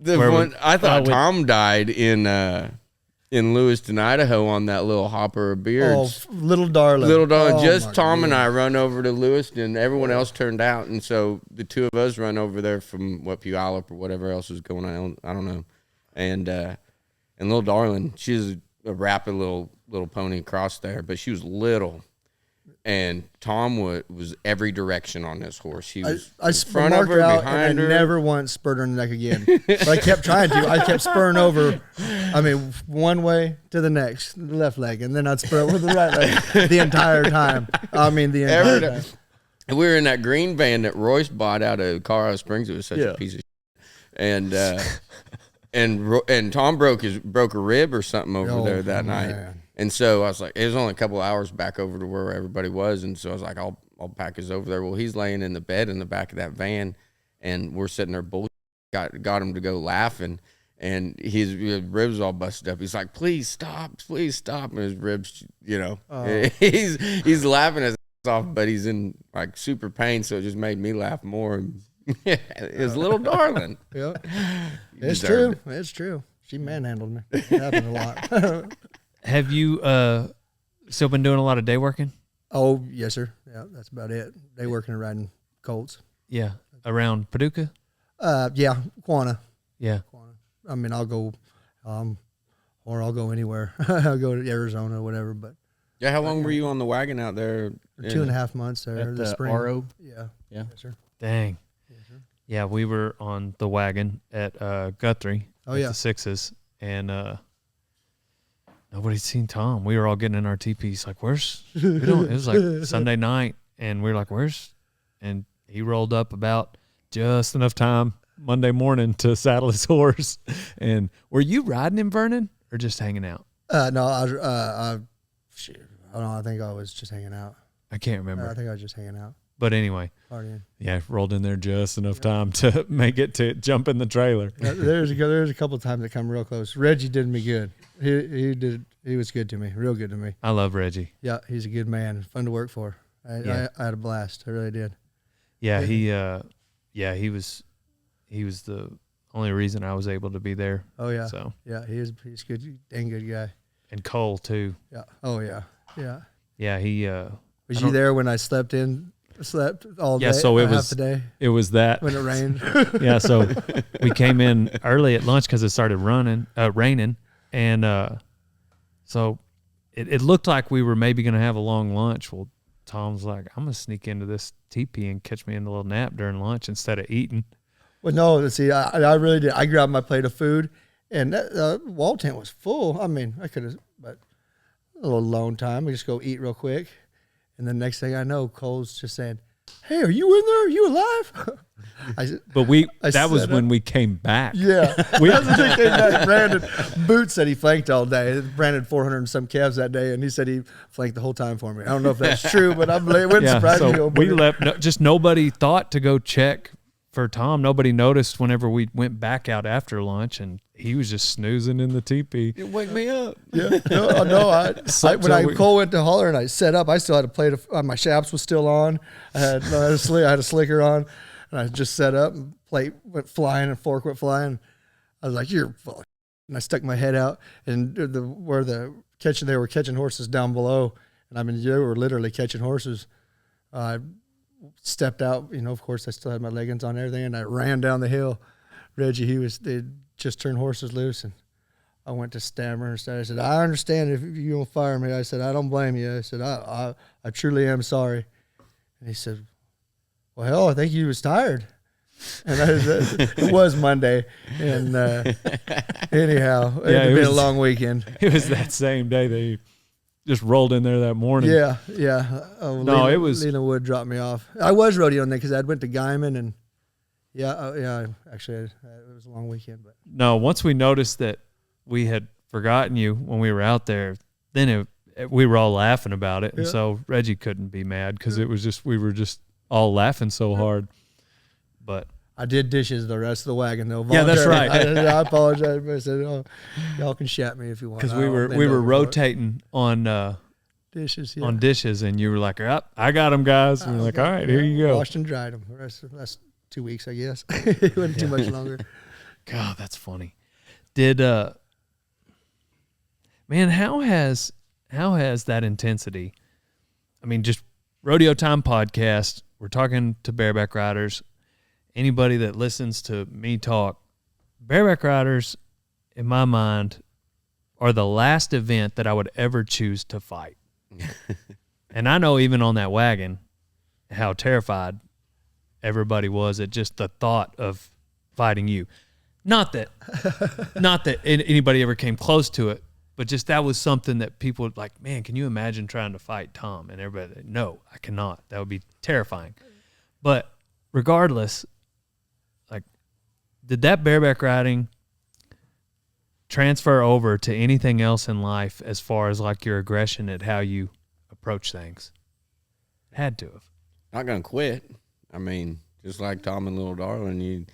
[SPEAKER 2] I thought Tom died in Lewiston, Idaho, on that little hopper of beards.
[SPEAKER 3] Oh, little darling.
[SPEAKER 2] Oh, just Tom and I run over to Lewiston. Everyone else turned out, and so the two of us run over there from Puyallup or whatever else was going on. I don't know. And little darling, she's a rapid little pony across there, but she was little. And Tom was every direction on this horse. He was
[SPEAKER 3] I
[SPEAKER 2] in front of her,
[SPEAKER 3] out,
[SPEAKER 2] behind
[SPEAKER 3] and
[SPEAKER 2] her.
[SPEAKER 3] I never once spurred her in the neck again. But I kept trying to. I kept spurring over. I mean, one way to the next, the left leg, and then I'd spur over the right leg the entire time. I mean, the entire time.
[SPEAKER 2] And we were in that green van that Royce bought out of Colorado Springs. It was such a piece of shit. And Tom broke a rib or something over there that night. And so I was like, it was only a couple hours back over to where everybody was. And so I was like, I'll pack us over there. Well, he's laying in the bed in the back of that van, and we're sitting there bullshit. Got him to go laughing, and his ribs all busted up. He's like, please stop. And his ribs, he's laughing his ass off, but he's in like super pain. So it just made me laugh more. It was a little darling.
[SPEAKER 3] Yeah, it's true. It's true. She manhandled me. It happened a lot.
[SPEAKER 1] Have you still been doing a lot of day working?
[SPEAKER 3] Oh, yes, sir. Yeah, that's about it. Day working and riding colts.
[SPEAKER 1] Yeah, around Paducah?
[SPEAKER 3] Yeah, Quanah.
[SPEAKER 1] Yeah.
[SPEAKER 3] I mean, I'll go, or I'll go anywhere. I'll go to Arizona or whatever. But
[SPEAKER 2] yeah, how long were you on the wagon out there?
[SPEAKER 3] 2.5 months there.
[SPEAKER 4] At
[SPEAKER 3] the spring.
[SPEAKER 4] RO?
[SPEAKER 3] Yeah.
[SPEAKER 4] Yeah.
[SPEAKER 3] Yes, sir.
[SPEAKER 1] Dang.
[SPEAKER 3] Yes, sir.
[SPEAKER 1] Yeah, we were on the wagon at Guthrie.
[SPEAKER 3] Oh,
[SPEAKER 1] at
[SPEAKER 3] yeah.
[SPEAKER 1] the Sixes, and nobody'd seen Tom. We were all getting in our teepees, like, where's? It was like Sunday night, and we were like, where's? And he rolled up about just enough time Monday morning to saddle his horse. And were you riding in Vernon or just hanging out?
[SPEAKER 3] No, I don't know. I think I was just hanging out.
[SPEAKER 1] I can't remember.
[SPEAKER 3] I think I was just hanging out.
[SPEAKER 1] But anyway,
[SPEAKER 3] Partying.
[SPEAKER 1] yeah, rolled in there just enough time to make it to jump in the trailer.
[SPEAKER 3] There's a couple of times that come real close. Reggie did me good. He was good to me, real good to me.
[SPEAKER 1] I love Reggie.
[SPEAKER 3] Yeah, he's a good man, fun to work for. I had a blast. I really did.
[SPEAKER 1] Yeah, he was the only reason I was able to be there.
[SPEAKER 3] Oh yeah.
[SPEAKER 1] So
[SPEAKER 3] yeah, he's good, dang good guy.
[SPEAKER 1] and Cole too.
[SPEAKER 3] Yeah. Oh yeah. Yeah.
[SPEAKER 1] Yeah, he
[SPEAKER 3] Was you there when I slept all day?
[SPEAKER 1] Yeah, so it was
[SPEAKER 3] half the day
[SPEAKER 1] it was that
[SPEAKER 3] when it rained.
[SPEAKER 1] Yeah, so we came in early at lunch because it started raining, and so it looked like we were maybe going to have a long lunch. Well, Tom's like, I'm going to sneak into this teepee and catch me in a little nap during lunch instead of eating.
[SPEAKER 3] Well, no, see, I really did. I grabbed my plate of food, and that wall tent was full. I mean, I could have, but a little alone time. I just go eat real quick. And the next thing I know, Cole's just saying, hey, are you in there? Are you alive?
[SPEAKER 1] That was when we came back.
[SPEAKER 3] Yeah. Brandon Boots said he flanked all day. Brandon 400 and some calves that day, and he said he flanked the whole time for me. I don't know if that's true, but it wouldn't surprise me.
[SPEAKER 1] So we left. Just nobody thought to go check for Tom. Nobody noticed whenever we went back out after lunch, and he was just snoozing in the teepee.
[SPEAKER 2] You wake me up.
[SPEAKER 3] Yeah. No. Cole went to holler and I set up, I still had a plate of, my shaps was still on. I had a slicker on, and I just set up, and plate went flying and fork went flying. I was like, you're full of shit. And I stuck my head out, and they were catching horses down below. And I mean, they were literally catching horses. I stepped out, of course I still had my leggings on and everything, and I ran down the hill. Reggie, they just turned horses loose, and I went to stammer and I said, I understand if you don't fire me. I said, I don't blame you. I said, I truly am sorry. And he said, well, hell, I think he was tired. And it was Monday, and anyhow, it had been a long weekend.
[SPEAKER 1] It was that same day they just rolled in there that morning.
[SPEAKER 3] Yeah.
[SPEAKER 1] No, it was.
[SPEAKER 3] Lena Wood dropped me off. I was rodeoing there because I went to Guyman, and actually, it was a long weekend. But
[SPEAKER 1] no, once we noticed that we had forgotten you when we were out there, then we were all laughing about it, and so Reggie couldn't be mad because it was just we were just all laughing so hard. But
[SPEAKER 3] I did dishes the rest of the wagon though.
[SPEAKER 1] Yeah, that's right.
[SPEAKER 3] I apologize. I said, y'all can shat me if you want.
[SPEAKER 1] Because we were rotating on
[SPEAKER 3] dishes,
[SPEAKER 1] on dishes, and you were like, I got them, guys. And we're like, all right, here you go.
[SPEAKER 3] Washed and dried them. The rest 2 weeks, I guess. It wasn't too much longer.
[SPEAKER 1] God, that's funny. Did man, how has that intensity? I mean, just Rodeo Time podcast. We're talking to bareback riders. Anybody that listens to me talk, bareback riders, in my mind, are the last event that I would ever choose to fight. And I know even on that wagon how terrified everybody was at just the thought of fighting you. Not that anybody ever came close to it, but just that was something that people would like, man, can you imagine trying to fight Tom? And everybody, no, I cannot. That would be terrifying. But regardless, like, did that bareback riding transfer over to anything else in life as far as like your aggression at how you approach things? Had to have.
[SPEAKER 2] Not going to quit. I mean, just like Tom and Little Darling,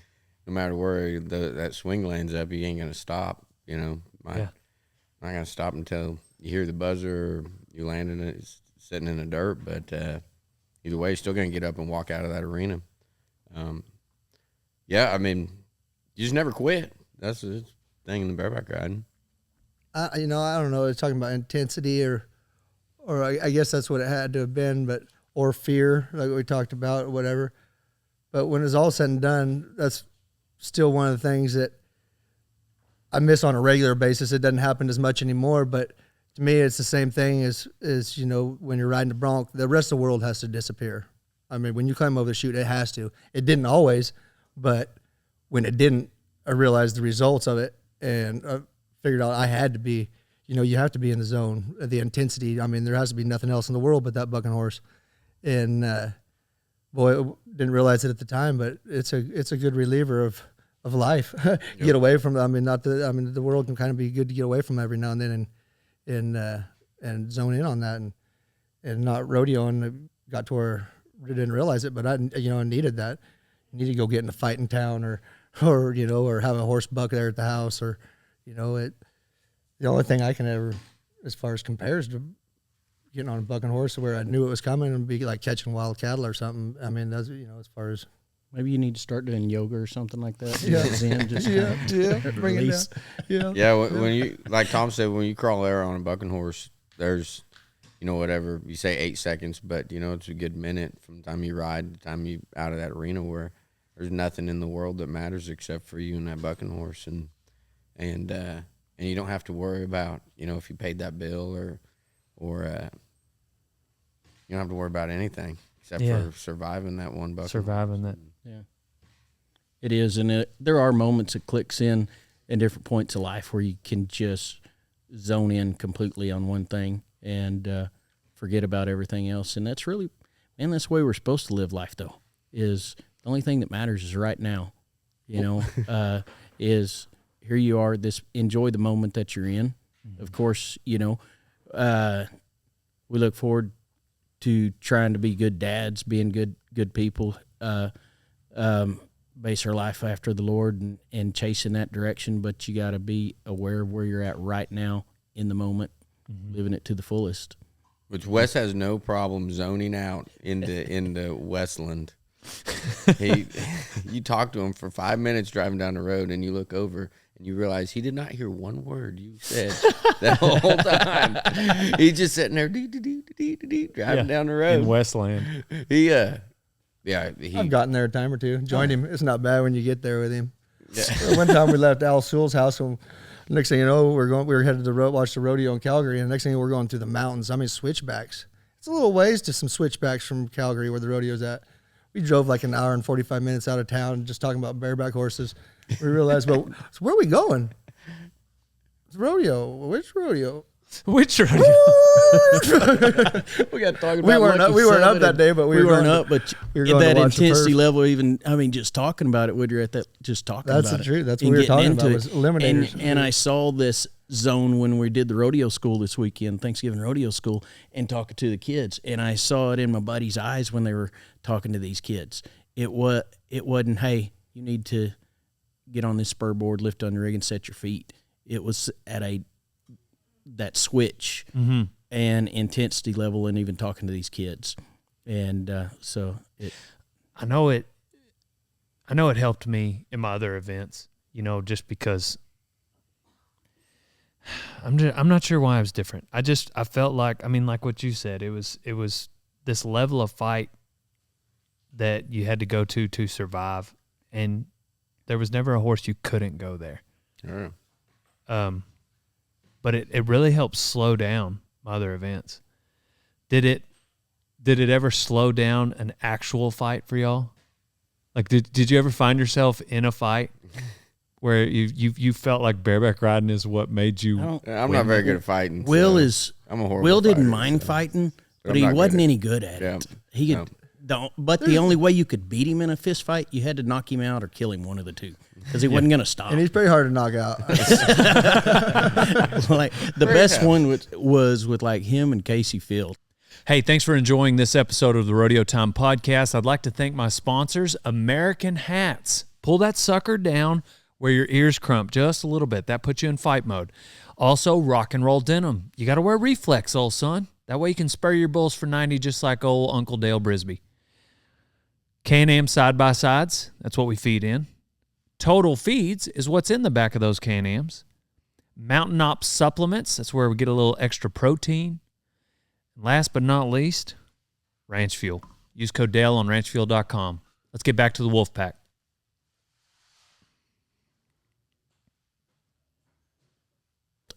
[SPEAKER 2] no matter where that swing lands up, you ain't going to stop, you know. Not going to stop until you hear the buzzer or you land in it, sitting in the dirt. But either way, you're still going to get up and walk out of that arena. I mean, you just never quit. That's the thing in the bareback riding.
[SPEAKER 3] I don't know. It's talking about intensity or I guess that's what it had to have been, or fear, like we talked about, or whatever. But when it's all said and done, that's still one of the things that I miss on a regular basis. It doesn't happen as much anymore, but to me, it's the same thing as when you're riding the bronc, the rest of the world has to disappear. I mean, when you climb over the chute, it has to. It didn't always, but when it didn't, I realized the results of it, and I figured out I had to be, you have to be in the zone, the intensity. I mean, there has to be nothing else in the world but that bucking horse. And didn't realize it at the time, but it's a good reliever of life. Get away from. The world can kind of be good to get away from every now and then, and zone in on that, and not rodeo. And got to where I didn't realize it, but I needed that. I needed to go get in a fight in town, or have a horse buck there at the house, or the only thing I can ever, as far as compares to getting on a bucking horse where I knew it was coming and be like catching wild cattle or something. I mean, that's, as far as.
[SPEAKER 4] Maybe you need to start doing yoga or something like that.
[SPEAKER 3] Bring it down.
[SPEAKER 2] Yeah, when you, like Tom said, when you crawl air on a bucking horse, there's, whatever, you say 8 seconds, but, it's a good minute from the time you ride to the time you out of that arena where there's nothing in the world that matters except for you and that bucking horse. And you don't have to worry about, if you paid that bill or you don't have to worry about anything except for surviving that one buck.
[SPEAKER 1] Surviving that.
[SPEAKER 4] Yeah. It is, and there are moments it clicks in different points of life where you can just zone in completely on one thing and forget about everything else. And that's really, that's the way we're supposed to live life, though, is the only thing that matters is right now, is here you are, enjoy the moment that you're in. Mm-hmm. Of course, we look forward to trying to be good dads, being good people, base our life after the Lord and chasing that direction. But you got to be aware of where you're at right now in the moment, living it to the fullest.
[SPEAKER 2] Which Wes has no problem zoning out into Westland. You talk to him for 5 minutes driving down the road, and you look over and you realize he did not hear one word you said that whole time. He's just sitting there driving down the road
[SPEAKER 1] in Westland.
[SPEAKER 2] I've
[SPEAKER 3] gotten there a time or two. Joined him. It's not bad when you get there with him. Yeah. One time we left Al Sewell's house, and next thing you know, we were headed to watch the rodeo in Calgary, and the next thing we're going through the mountains. I mean, switchbacks. It's a little ways to some switchbacks from Calgary where the rodeo's at. we drove like an hour and 45 minutes out of town just talking about bareback horses. We realized, well, so where are we going? It's rodeo. Which rodeo?
[SPEAKER 1] Which rodeo?
[SPEAKER 4] We got talking about
[SPEAKER 3] We weren't up that day, but we
[SPEAKER 4] weren't
[SPEAKER 3] going
[SPEAKER 4] up. But
[SPEAKER 3] we were going
[SPEAKER 4] that
[SPEAKER 3] to watch the
[SPEAKER 4] intensity
[SPEAKER 3] perf.
[SPEAKER 4] level, even just talking about it, when you're at that, just talking
[SPEAKER 3] That's
[SPEAKER 4] about
[SPEAKER 3] the
[SPEAKER 4] it.
[SPEAKER 3] truth. That's what
[SPEAKER 4] and
[SPEAKER 3] we were
[SPEAKER 4] getting
[SPEAKER 3] talking
[SPEAKER 4] into
[SPEAKER 3] about
[SPEAKER 4] it.
[SPEAKER 3] was eliminators.
[SPEAKER 4] And I saw this zone when we did the rodeo school this weekend, Thanksgiving rodeo school, and talking to the kids. And I saw it in my buddy's eyes when they were talking to these kids. It wasn't, hey, you need to get on this spur board, lift on the rig, and set your feet. It was at that switch and intensity level, and even talking to these kids. And
[SPEAKER 1] I know it helped me in my other events, just because I'm not sure why I was different. I felt like what you said, it was this level of fight that you had to go to survive, and there was never a horse you couldn't go there.
[SPEAKER 2] Yeah.
[SPEAKER 1] But it really helped slow down my other events. Did it ever slow down an actual fight for y'all? Like, did you ever find yourself in a fight where you felt like bareback riding is what made you?
[SPEAKER 2] I'm not very good at fighting.
[SPEAKER 4] I'm a horrible
[SPEAKER 2] Will
[SPEAKER 4] didn't
[SPEAKER 2] fighter,
[SPEAKER 4] mind
[SPEAKER 2] so.
[SPEAKER 4] fighting, but
[SPEAKER 2] I'm
[SPEAKER 4] he
[SPEAKER 2] not
[SPEAKER 4] wasn't
[SPEAKER 2] good at
[SPEAKER 4] any good at
[SPEAKER 2] Yeah.
[SPEAKER 4] it. He could. But the only way you could beat him in a fist fight, you had to knock him out or kill him, one of the two, because he wasn't going to stop.
[SPEAKER 3] And he's pretty hard to knock out.
[SPEAKER 4] Like the best one was with like him and Casey Field.
[SPEAKER 1] Hey, thanks for enjoying this episode of the Rodeo Time Podcast. I'd like to thank my sponsors, American Hats. Pull that sucker down where your ears crump just a little bit. That puts you in fight mode. Also, Rock and Roll Denim. You got to wear Reflex, old son. That way you can spur your bulls for 90 just like old Uncle Dale Brisby. Can-Am side-by-sides, that's what we feed in. Total Feeds is what's in the back of those Can-Ams. Mountain Ops supplements, that's where we get a little extra protein. Last but not least, Ranch Fuel. Use code Dale on ranchfuel.com. Let's get back to the Wolfpack.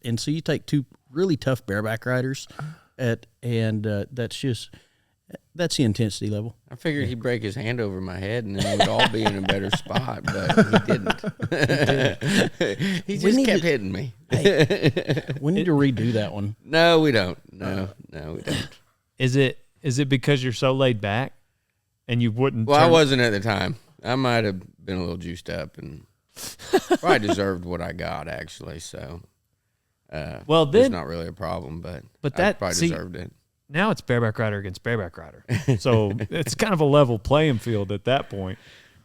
[SPEAKER 4] And so you take two really tough bareback riders, that's the intensity level.
[SPEAKER 2] I figured he'd break his hand over my head and then we'd all be in a better spot, but he didn't. He just kept hitting me.
[SPEAKER 4] Hey, we need to redo that one.
[SPEAKER 2] No, we don't. No, we don't.
[SPEAKER 1] Is it because you're so laid back and you wouldn't?
[SPEAKER 2] Well, I wasn't at the time. I might have been a little juiced up and probably deserved what I got, actually. So,
[SPEAKER 1] well, then
[SPEAKER 2] it's not really a problem, but
[SPEAKER 1] that
[SPEAKER 2] I probably deserved it.
[SPEAKER 1] Now it's bareback rider against bareback rider. So it's kind of a level playing field at that point.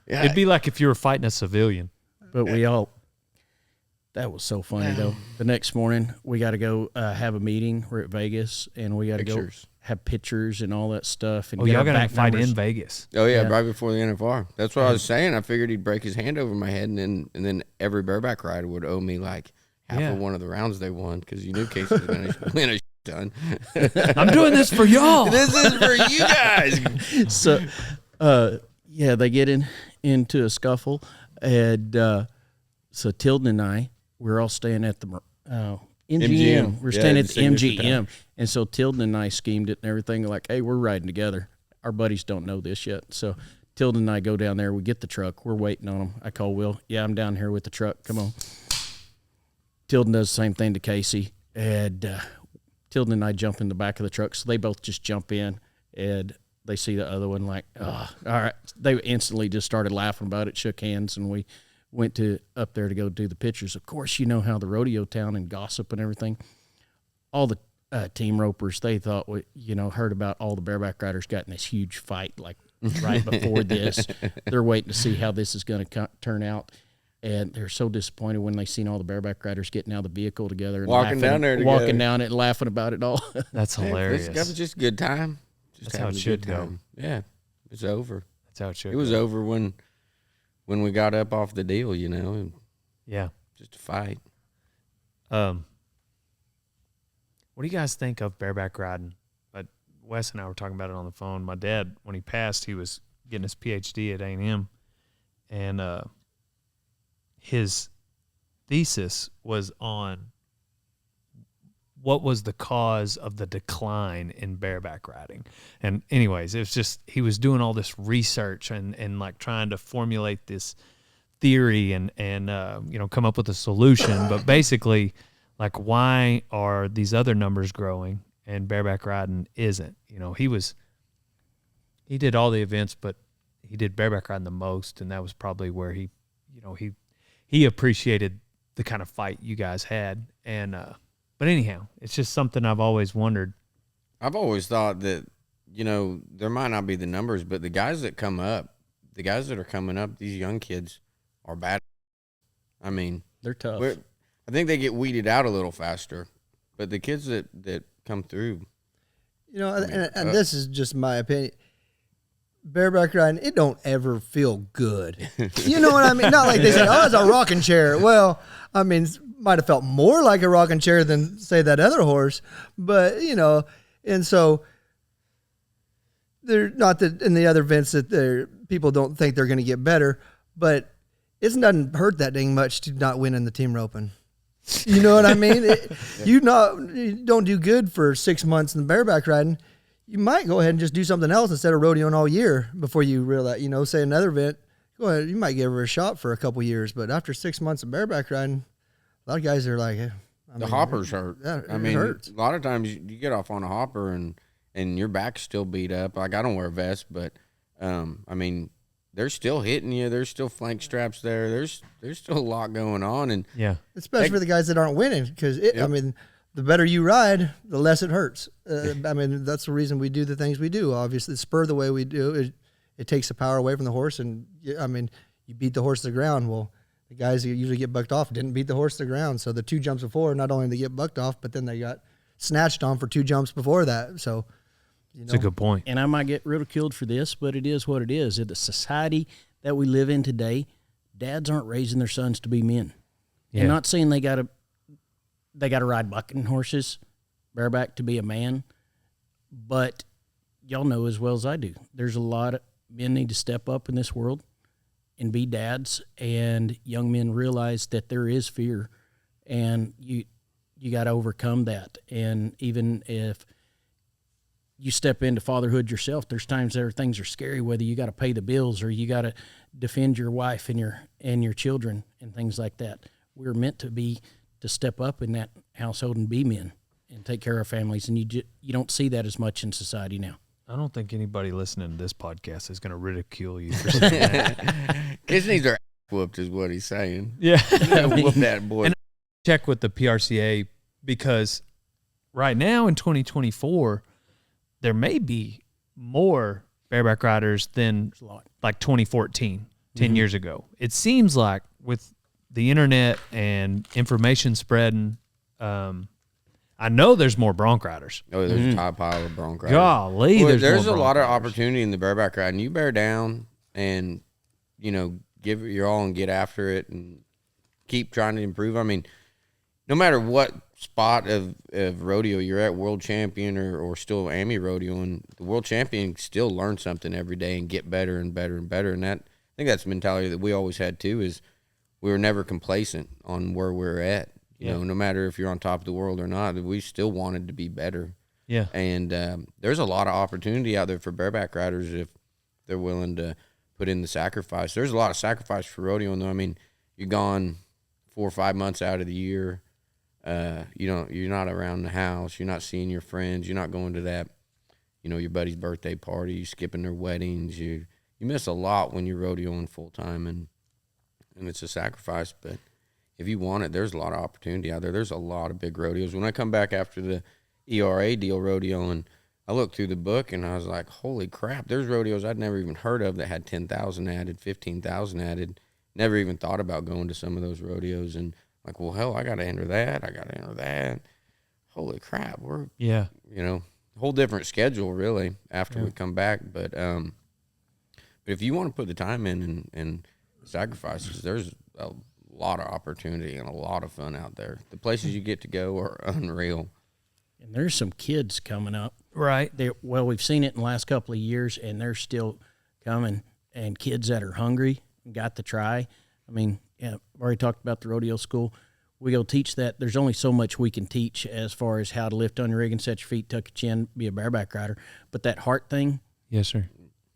[SPEAKER 2] Yeah.
[SPEAKER 1] It'd be like if you were fighting a civilian.
[SPEAKER 4] But that was so funny, though. The next morning, we got to go have a meeting. We're at Vegas, and we got to go have pictures and all that stuff. And
[SPEAKER 1] y'all got to fight in Vegas.
[SPEAKER 2] Oh, yeah, right before the NFR. That's what I was saying. I figured he'd break his hand over my head, and then every bareback rider would owe me like half of one of the rounds they won because you knew Casey was going to win a ton.
[SPEAKER 1] I'm doing this for y'all.
[SPEAKER 2] This is for you guys.
[SPEAKER 4] So, they get into a scuffle, and so Tilden and I, we're all staying at the MGM. We're staying at the MGM, and so Tilden and I schemed it and everything. Like, hey, we're riding together. Our buddies don't know this yet, so Tilden and I go down there. We get the truck. We're waiting on them. I call Will. Yeah, I'm down here with the truck. Come on. Tilden does the same thing to Casey, and Tilden and I jump in the back of the truck, so they both just jump in, and they see the other one like, all right. They instantly just started laughing about it, shook hands, and we went up there to go do the pictures. Of course, you know how the rodeo town and gossip and everything. All the team ropers, they thought, heard about all the bareback riders got in this huge fight like right before this. They're waiting to see how this is going to turn out. And they're so disappointed when they seen all the bareback riders getting out of the vehicle together and
[SPEAKER 2] walking down it and
[SPEAKER 4] laughing about it all.
[SPEAKER 1] That's hilarious.
[SPEAKER 2] That was just a good time.
[SPEAKER 1] That's how it should go.
[SPEAKER 2] Yeah, it's over.
[SPEAKER 1] That's how it should.
[SPEAKER 2] It was over when we got up off the deal, and just a fight.
[SPEAKER 1] What do you guys think of bareback riding? Wes and I were talking about it on the phone. My dad, when he passed, he was getting his PhD at A&M, and his thesis was on what was the cause of the decline in bareback riding. And anyways, it was just, he was doing all this research and like trying to formulate this theory and come up with a solution. But basically, like, why are these other numbers growing and bareback riding isn't? He did all the events, but he did bareback riding the most, and that was probably where he appreciated the kind of fight you guys had. And but anyhow, it's just something I've always wondered.
[SPEAKER 2] I've always thought that, there might not be the numbers, but the guys that are coming up, these young kids are bad. I mean,
[SPEAKER 4] they're tough.
[SPEAKER 2] I think they get weeded out a little faster, but the kids that come through,
[SPEAKER 3] and this is just my opinion. Bareback riding, it don't ever feel good. You know what I mean? Not like they say, "Oh, it's a rocking chair." Well, I mean, might have felt more like a rocking chair than, say, that other horse, but and so they're not that in the other events that people don't think they're going to get better, but it doesn't hurt that dang much to not win in the team roping. You know what I mean? You don't do good for 6 months in the bareback riding. You might go ahead and just do something else instead of rodeoing all year before you realize, say another event, go ahead, you might give her a shot for a couple years, but after 6 months of bareback riding, a lot of guys are like,
[SPEAKER 2] the hoppers hurt.
[SPEAKER 3] Yeah,
[SPEAKER 2] I mean,
[SPEAKER 3] hurts.
[SPEAKER 2] a lot of times you get off on a hopper and your back's still beat up. Like, I don't wear a vest, but I mean, they're still hitting you. There's still flank straps there. There's still a lot going on, and
[SPEAKER 1] Yeah.
[SPEAKER 3] Especially for the guys that aren't winning, because I mean, the better you ride, the less it hurts. I mean, that's the reason we do the things we do. Obviously, spur the way we do, it takes the power away from the horse, and I mean, you beat the horse to the ground. Well, the guys who usually get bucked off didn't beat the horse to the ground, so the 2 jumps before, not only did they get bucked off, but then they got snatched on for 2 jumps before that. So,
[SPEAKER 1] That's a good point.
[SPEAKER 4] And I might get ridiculed for this, but it is what it is. In the society that we live in today, dads aren't raising their sons to be men.
[SPEAKER 1] Yeah.
[SPEAKER 4] And not saying they got to ride bucking horses bareback to be a man, but y'all know as well as I do, there's a lot of men need to step up in this world and be dads, and young men realize that there is fear, and you got to overcome that. And even if you step into fatherhood yourself, there's times there things are scary, whether you got to pay the bills or you got to defend your wife and your children and things like that. We're meant to step up in that household and be men and take care of families, and you don't see that as much in society now.
[SPEAKER 1] I don't think anybody listening to this podcast is going to ridicule you for saying that.
[SPEAKER 2] Kids need their whooped is what he's saying.
[SPEAKER 1] Yeah.
[SPEAKER 2] Whoop that boy.
[SPEAKER 1] And check with the PRCA, because right now in 2024, there may be more bareback riders than like 2014, 10 years ago. It seems like with the internet and information spreading, I know there's more bronc riders.
[SPEAKER 2] Oh, there's a top pile of bronc riders.
[SPEAKER 1] Golly,
[SPEAKER 2] Well,
[SPEAKER 1] more
[SPEAKER 2] there's a
[SPEAKER 1] bronc
[SPEAKER 2] lot of
[SPEAKER 1] riders.
[SPEAKER 2] opportunity in the bareback riding. You bear down and, give it your all and get after it and keep trying to improve. I mean, no matter what spot of rodeo you're at, world champion or still AMI rodeo, and the world champion still learn something every day and get better and better and better. And that, I think that's the mentality that we always had too, is we were never complacent on where we're at. You know, no matter if you're on top of the world or not, we still wanted to be better.
[SPEAKER 1] Yeah.
[SPEAKER 2] And there's a lot of opportunity out there for bareback riders if they're willing to put in the sacrifice. There's a lot of sacrifice for rodeo, though. I mean, you're gone 4 or 5 months out of the year. You're not around the house. You're not seeing your friends. You're not going to that, your buddy's birthday party, skipping their weddings. You miss a lot when you're rodeoing full time, and it's a sacrifice. But if you want it, there's a lot of opportunity out there. There's a lot of big rodeos. When I come back after the ERA deal rodeo, and I looked through the book, and I was like, holy crap, there's rodeos I'd never even heard of that had 10,000 added, 15,000 added. Never even thought about going to some of those rodeos. And like, well, hell, I got to enter that. I got to enter that. Holy crap. We're, whole different schedule, really, after we come back. But if you want to put the time in and sacrifices, there's a lot of opportunity and a lot of fun out there. The places you get to go are unreal.
[SPEAKER 4] And there's some kids coming up.
[SPEAKER 1] Right.
[SPEAKER 4] We've seen it in the last couple of years, and they're still coming. And kids that are hungry and got to try. I mean, I've already talked about the rodeo school. we go teach that. There's only so much we can teach as far as how to lift on your rig and set your feet, tuck your chin, be a bareback rider. But that heart thing,
[SPEAKER 1] Yes, sir.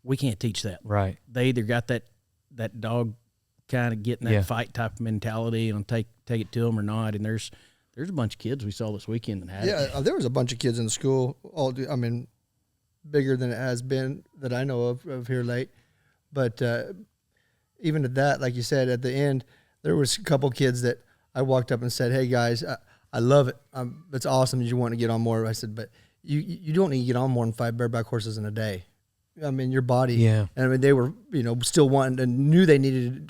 [SPEAKER 4] we can't teach that.
[SPEAKER 1] Right.
[SPEAKER 4] They either got that dog kind of getting that fight type of mentality and take it to them or not. And there's a bunch of kids we saw this weekend that had it.
[SPEAKER 3] Yeah, there was a bunch of kids in the school. Bigger than it has been that I know of here late. But even at that, like you said, at the end, there was a couple kids that I walked up and said, "Hey guys, I love it. It's awesome that you want to get on more." I said, "But you don't need to get on more than 5 bareback horses in a day. I mean, your body."
[SPEAKER 1] Yeah.
[SPEAKER 3] And I mean, they were still wanting and knew they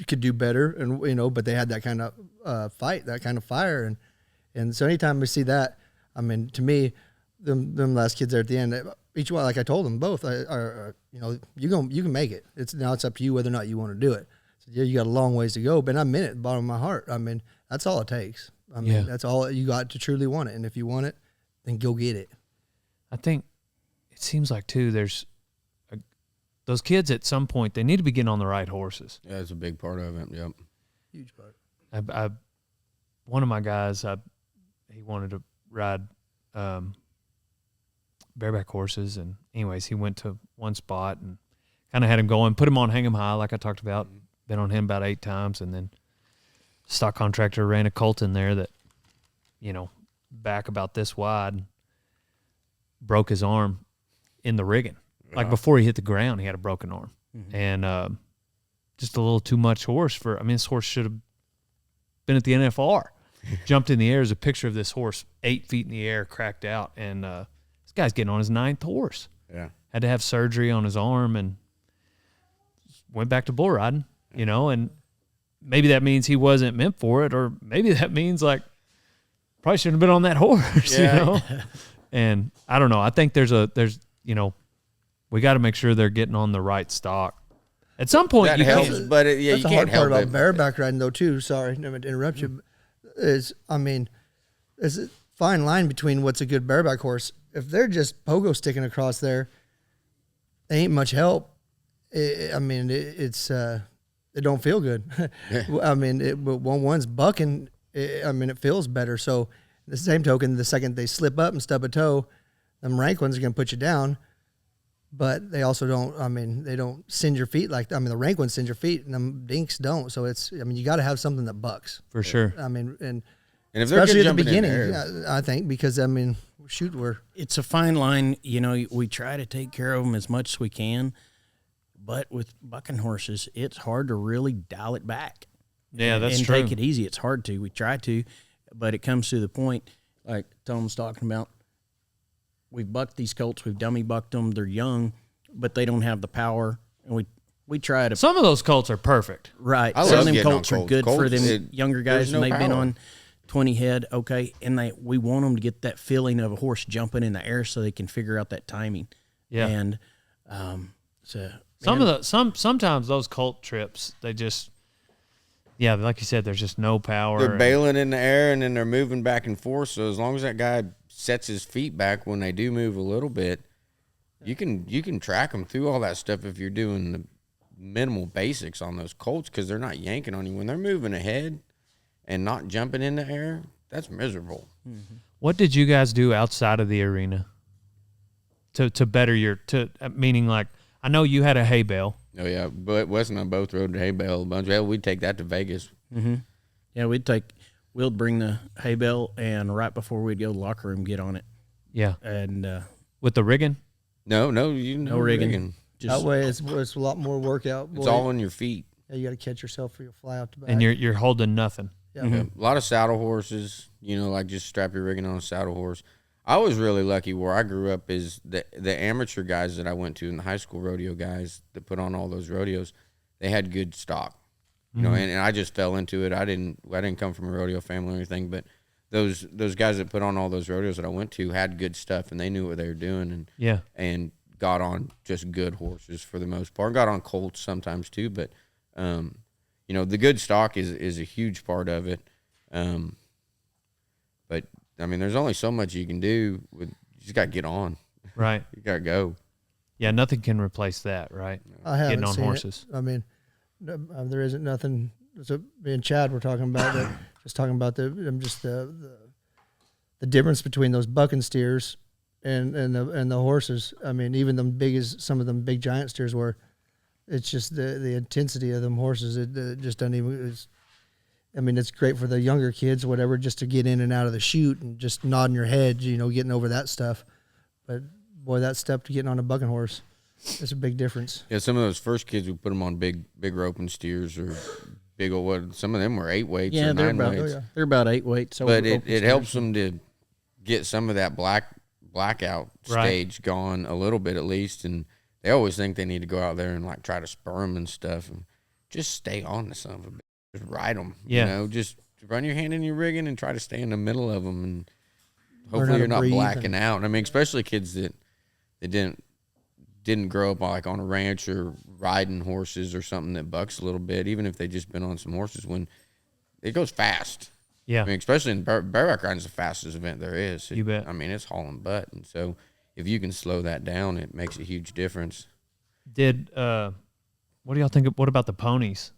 [SPEAKER 3] could do better, and but they had that kind of fight, that kind of fire, and so anytime we see that, I mean, to me, them last kids there at the end, each one, like I told them both, you can make it. It's up to you whether or not you want to do it. So, yeah, you got a long ways to go, but I meant it at the bottom of my heart. I mean, that's all it takes. I mean, that's all you got to truly want it. And if you want it, then go get it.
[SPEAKER 1] I think it seems like too, there's those kids at some point, they need to be getting on the right horses.
[SPEAKER 2] Yeah, it's a big part of it. Yep.
[SPEAKER 3] Huge part.
[SPEAKER 1] One of my guys, he wanted to ride bareback horses, and anyways, he went to one spot and kind of had him going, put him on hang 'em high, like I talked about. Been on him about 8 times, and then stock contractor ran a colt in there that, back about this wide, broke his arm in the rigging. Like before he hit the ground, he had a broken arm, and just a little too much horse for. I mean, this horse should have been at the NFR. Jumped in the air. There's a picture of this horse 8 feet in the air, cracked out, and this guy's getting on his 9th horse.
[SPEAKER 2] Yeah,
[SPEAKER 1] had to have surgery on his arm and went back to bull riding. And maybe that means he wasn't meant for it, or maybe that means like probably shouldn't have been on that horse. And I don't know. I think there's we got to make sure they're getting on the right stock. At some point,
[SPEAKER 2] that
[SPEAKER 1] you
[SPEAKER 2] helps,
[SPEAKER 1] can't.
[SPEAKER 2] but
[SPEAKER 3] That's
[SPEAKER 2] you
[SPEAKER 3] the
[SPEAKER 2] can't
[SPEAKER 3] hard part
[SPEAKER 2] help
[SPEAKER 3] about
[SPEAKER 2] it.
[SPEAKER 3] bareback riding, though, too. Sorry, never to interrupt you. There's a fine line between what's a good bareback horse. If they're just pogo sticking across there, they ain't much help. It don't feel good. I mean, when one's bucking, it feels better. So, the same token, the second they slip up and stub a toe, them rank ones are going to put you down. But they also they don't send your feet the rank ones send your feet, and them dinks don't. So you got to have something that bucks.
[SPEAKER 1] For sure.
[SPEAKER 2] And if they're
[SPEAKER 3] especially
[SPEAKER 2] good
[SPEAKER 3] at the
[SPEAKER 2] jumping in
[SPEAKER 3] beginning,
[SPEAKER 2] there,
[SPEAKER 3] I think, because
[SPEAKER 4] It's a fine line. We try to take care of them as much as we can, but with bucking horses, it's hard to really dial it back.
[SPEAKER 1] Yeah, that's
[SPEAKER 4] and
[SPEAKER 1] true.
[SPEAKER 4] take it easy. It's hard to. We try to, but it comes to the point, like Tom was talking about. We've bucked these colts. We've dummy bucked them. They're young, but they don't have the power. And we try to.
[SPEAKER 1] Some of those colts are perfect.
[SPEAKER 4] Right.
[SPEAKER 2] I
[SPEAKER 4] Some
[SPEAKER 2] love
[SPEAKER 4] of them
[SPEAKER 2] getting on
[SPEAKER 4] colts are
[SPEAKER 2] colts.
[SPEAKER 4] good for
[SPEAKER 2] Colts,
[SPEAKER 4] them younger guys,
[SPEAKER 2] there's no
[SPEAKER 4] and they've been
[SPEAKER 2] power.
[SPEAKER 4] on 20 head. Okay. And we want them to get that feeling of a horse jumping in the air so they can figure out that timing.
[SPEAKER 1] Yeah.
[SPEAKER 4] And
[SPEAKER 1] Sometimes those colt trips, they just, like you said, there's just no power.
[SPEAKER 2] they're bailing in the air and then they're moving back and forth. So as long as that guy sets his feet back when they do move a little bit, you can track them through all that stuff if you're doing the minimal basics on those colts, because they're not yanking on you. When they're moving ahead and not jumping in the air, that's miserable.
[SPEAKER 4] Mm-hmm.
[SPEAKER 1] What did you guys do outside of the arena to better meaning like, I know you had a hay bale.
[SPEAKER 2] Oh yeah, but Wes and I both rode the hay bale a bunch. Hell, we'd take that to Vegas.
[SPEAKER 4] Mm-hmm. Yeah, we'd bring the hay bale, and right before we'd go to the locker room, get on it.
[SPEAKER 1] Yeah.
[SPEAKER 4] And
[SPEAKER 1] with the rigging?
[SPEAKER 2] No
[SPEAKER 4] rigging.
[SPEAKER 3] that way it's a lot more workout.
[SPEAKER 2] It's all on your feet.
[SPEAKER 3] Yeah, you got to catch yourself or you'll fly out the back.
[SPEAKER 1] And you're holding nothing.
[SPEAKER 3] Yeah.
[SPEAKER 2] Yeah. A lot of saddle horses, like just strap your rigging on a saddle horse. I was really lucky where I grew up is the amateur guys that I went to, and the high school rodeo guys that put on all those rodeos, they had good stock. And I just fell into it. I didn't come from a rodeo family or anything, but those guys that put on all those rodeos that I went to had good stuff, and they knew what they were doing, and got on just good horses for the most part. Got on colts sometimes too, but the good stock is a huge part of it. But I mean, there's only so much you can do. You just got to get on.
[SPEAKER 1] Right.
[SPEAKER 2] You got to go.
[SPEAKER 1] Yeah, nothing can replace that, right?
[SPEAKER 3] I haven't
[SPEAKER 1] Getting on
[SPEAKER 3] seen
[SPEAKER 1] horses.
[SPEAKER 3] It. I mean, there isn't nothing. So me and Chad were talking about that. just talking about the difference between those bucking steers and the horses. I mean, even some of them big giant steers were. It's just the intensity of them horses. It just doesn't even. It's great for the younger kids, whatever, just to get in and out of the chute and just nodding your head, getting over that stuff. But boy, that step to getting on a bucking horse, it's a big difference.
[SPEAKER 2] Yeah, some of those first kids, we put them on big roping steers or big old. Some of them were 8 weights or 9 weights.
[SPEAKER 4] They're about 8 weights.
[SPEAKER 2] But it helps them to get some of that blackout stage gone a little bit at least, and they always think they need to go out there and like try to spur them and stuff, and just stay on the son of a bitch. Just ride them.
[SPEAKER 1] Yeah.
[SPEAKER 2] Just run your hand in your rigging and try to stay in the middle of them, and hopefully you're not blacking out. I mean, especially kids that didn't grow up like on a ranch or riding horses or something that bucks a little bit, even if they just been on some horses, when it goes fast.
[SPEAKER 1] Yeah.
[SPEAKER 2] I mean, especially in bareback riding is the fastest event there is.
[SPEAKER 1] You bet.
[SPEAKER 2] I mean, it's hauling butt, and so if you can slow that down, it makes a huge difference.
[SPEAKER 1] What do y'all think? What about the ponies?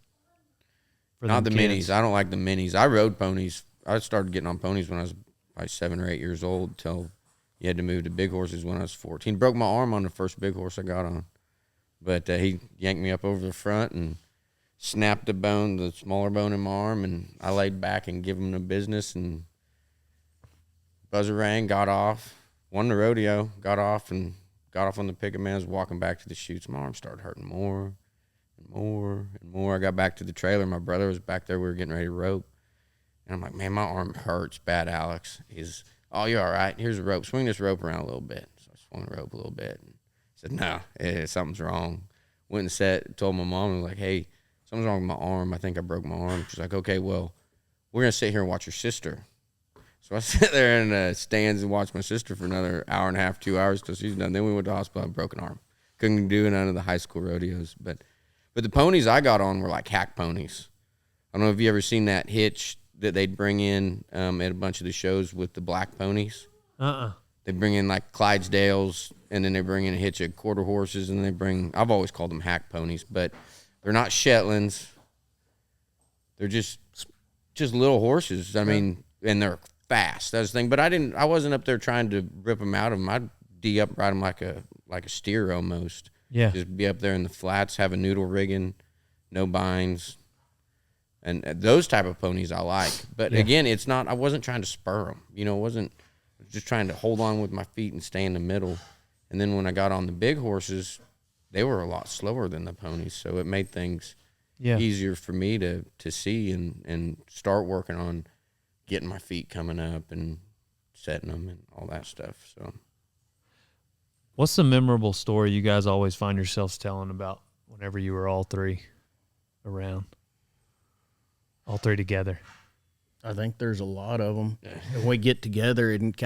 [SPEAKER 2] Not the minis. I don't like the minis. I rode ponies. I started getting on ponies when I was probably 7 or 8 years old, till you had to move to big horses when I was 14. Broke my arm on the first big horse I got on. But he yanked me up over the front and snapped the smaller bone in my arm, and I laid back and gave him the business, and buzzer rang, got off, won the rodeo, got off on the picket man. I was walking back to the chutes. My arm started hurting more and more and more. I got back to the trailer. My brother was back there. We were getting ready to rope. And I'm like, man, my arm hurts bad, Alex. He's, oh, you're all right. Here's a rope. Swing this rope around a little bit. So I swung the rope a little bit. And I said, no, something's wrong. Went and told my mom, and was like, hey, something's wrong with my arm. I think I broke my arm. She's like, okay, well, we're going to sit here and watch your sister. So I sat there in the stands and watched my sister for another hour and a half, 2 hours till she's done. Then we went to the hospital, I had a broken arm. Couldn't do none of the high school rodeos. But the ponies I got on were like hack ponies. I don't know if you ever seen that hitch that they'd bring in at a bunch of the shows with the black ponies. They bring in like Clydesdales, and then they bring in a hitch of quarter horses, and I've always called them hack ponies, but they're not Shetlands. They're just little horses. I mean, and they're fast. That's the thing. But I wasn't up there trying to rip them out of them. I'd ride them like a steer almost.
[SPEAKER 1] Yeah.
[SPEAKER 2] Just be up there in the flats, have a noodle rigging, no binds. And those type of ponies I like. But again, I wasn't trying to spur them. I was just trying to hold on with my feet and stay in the middle. And then when I got on the big horses, they were a lot slower than the ponies. So it made things easier for me to see and start working on getting my feet coming up and setting them and all that stuff. So,
[SPEAKER 1] what's the memorable story you guys always find yourselves telling about whenever you were all three around? All three together.
[SPEAKER 4] I think there's a lot of them. And we get together and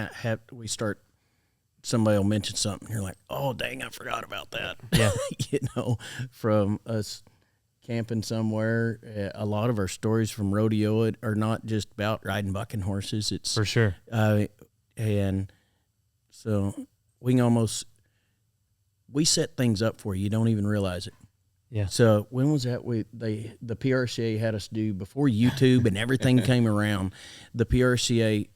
[SPEAKER 4] somebody will mention something. You're like, oh, dang, I forgot about that.
[SPEAKER 1] Yeah.
[SPEAKER 4] From us camping somewhere. A lot of our stories from rodeo are not just about riding bucking horses. It's
[SPEAKER 1] for sure.
[SPEAKER 4] And so we set things up for you. You don't even realize it.
[SPEAKER 1] Yeah.
[SPEAKER 4] So when was that? The PRCA had us do, before YouTube and everything came around, the PRCA,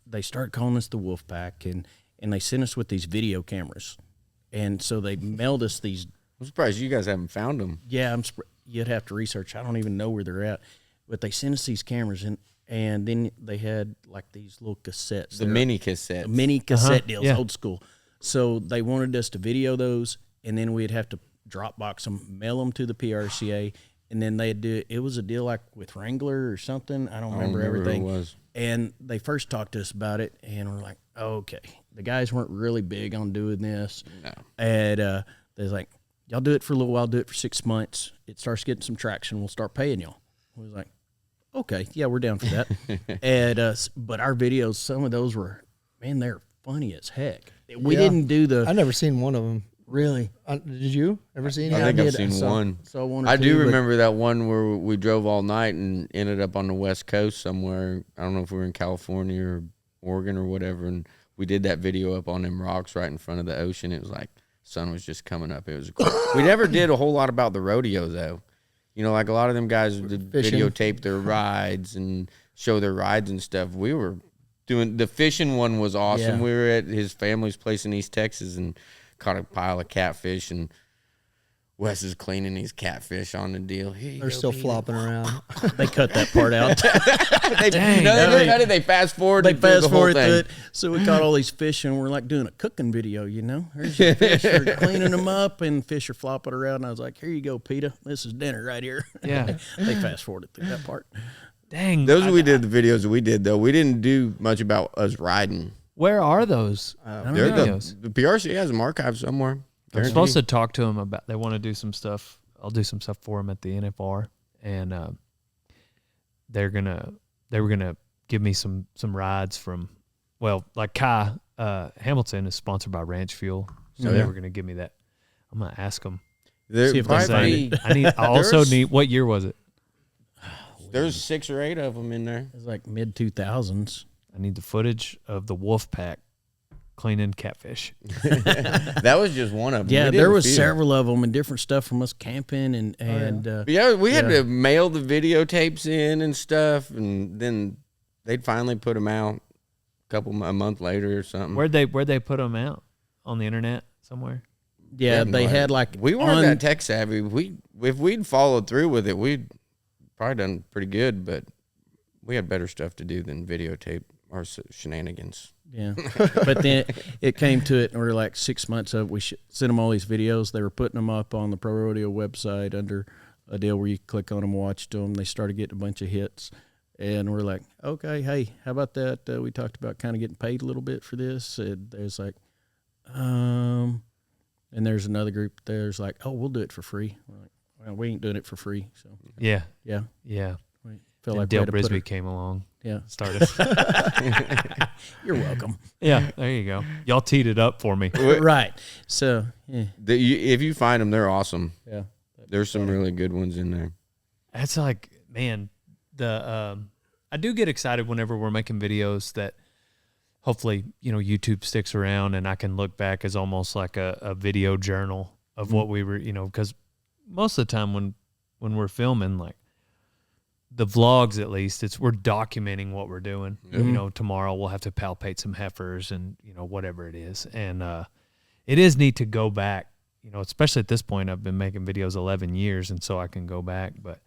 [SPEAKER 4] they started calling us the Wolfpack, and they sent us with these video cameras. And so they mailed us these.
[SPEAKER 2] I'm surprised you guys haven't found them.
[SPEAKER 4] Yeah, you'd have to research. I don't even know where they're at. But they sent us these cameras, and then they had like these little cassettes.
[SPEAKER 2] The mini cassettes.
[SPEAKER 4] Mini cassette deals, old school. So they wanted us to video those, and then we'd have to Dropbox them, mail them to the PRCA, and then they'd do it. Was a deal like with Wrangler or something. I don't remember everything.
[SPEAKER 2] Who it was.
[SPEAKER 4] And they first talked to us about it, and we're like, okay. The guys weren't really big on doing this.
[SPEAKER 2] No. And
[SPEAKER 4] they was like, y'all do it for a little while, do it for 6 months. It starts getting some traction. We'll start paying y'all. We was like, okay, yeah, we're down for that. But our videos, some of those were, man, they're funny as heck. We didn't do
[SPEAKER 3] I've never seen one of them.
[SPEAKER 4] Really?
[SPEAKER 3] Did you ever see any?
[SPEAKER 2] I think I've seen one.
[SPEAKER 4] Saw one or
[SPEAKER 2] I
[SPEAKER 4] two,
[SPEAKER 2] do remember that one where we drove all night and ended up on the West Coast somewhere. I don't know if we were in California or Oregon or whatever, and we did that video up on them rocks right in front of the ocean. It was like sun was just coming up. It was cool. We never did a whole lot about the rodeo though. Like a lot of them guys did
[SPEAKER 3] Fishing.
[SPEAKER 2] videotape their rides and show their rides and stuff. We were doing the fishing one was awesome.
[SPEAKER 4] Yeah.
[SPEAKER 2] We were at his family's place in East Texas and caught a pile of catfish, and Wes is cleaning these catfish on the deal.
[SPEAKER 3] They're still flopping around.
[SPEAKER 4] They cut that part out.
[SPEAKER 2] They fast forward.
[SPEAKER 4] They fast forward
[SPEAKER 2] thing.
[SPEAKER 4] through it. So we caught all these fish, and we're like doing a cooking video, you know. There's your fish. We're cleaning them up, and fish are flopping around. And I was like, here you go, PETA. This is dinner right here.
[SPEAKER 1] Yeah.
[SPEAKER 4] They fast forwarded through that part.
[SPEAKER 1] Dang.
[SPEAKER 2] Those we did the videos that we did though. We didn't do much about us riding.
[SPEAKER 1] Where are those?
[SPEAKER 2] They're
[SPEAKER 1] videos?
[SPEAKER 2] the PRC has them archived somewhere.
[SPEAKER 1] I'm supposed to talk to them about. They want to do some stuff. I'll do some stuff for them at the NFR, and they were gonna give me some rides from. Well, like Kai Hamilton is sponsored by Ranch Fuel, so they were gonna give me that. I'm gonna ask them.
[SPEAKER 4] See if they find it.
[SPEAKER 1] I also need. What year was it?
[SPEAKER 2] There's 6 or 8 of them in there.
[SPEAKER 4] It was like mid 2000s.
[SPEAKER 1] I need the footage of the Wolfpack cleaning catfish.
[SPEAKER 2] That was just one of them.
[SPEAKER 4] Yeah, there was several of them and different stuff from us camping and
[SPEAKER 2] we had to mail the videotapes in and stuff, and then they'd finally put them out a month later or something.
[SPEAKER 1] Where'd they put them out? On the internet somewhere?
[SPEAKER 4] yeah, they had like
[SPEAKER 2] we weren't that tech savvy. If we'd followed through with it, we'd probably done pretty good, but we had better stuff to do than videotape our shenanigans.
[SPEAKER 4] Yeah, but then it came to it, and we were like 6 months of we should send them all these videos. They were putting them up on the Pro Rodeo website under a deal where you click on them, watch them. They started getting a bunch of hits, and we're like, okay, hey, how about that? We talked about kind of getting paid a little bit for this. And there's like, and there's another group there's like, oh, we'll do it for free. We're like, well, we ain't doing it for free. So
[SPEAKER 1] Yeah.
[SPEAKER 4] yeah,
[SPEAKER 1] We
[SPEAKER 4] feel
[SPEAKER 1] and
[SPEAKER 4] like
[SPEAKER 1] Dale Brisby came along.
[SPEAKER 4] Yeah,
[SPEAKER 1] Started.
[SPEAKER 4] you're welcome.
[SPEAKER 1] Yeah, there you go. Y'all teed it up for me.
[SPEAKER 4] Right. So yeah,
[SPEAKER 2] If you find them, they're awesome.
[SPEAKER 4] yeah.
[SPEAKER 2] There's some really good ones in there.
[SPEAKER 1] That's like, man, I do get excited whenever we're making videos that hopefully, YouTube sticks around and I can look back as almost like a video journal of what we were, because most of the time when we're filming, like the vlogs, at least we're documenting what we're doing. Tomorrow we'll have to palpate some heifers and, whatever it is. And it is neat to go back, especially at this point. I've been making videos 11 years, and so I can go back. But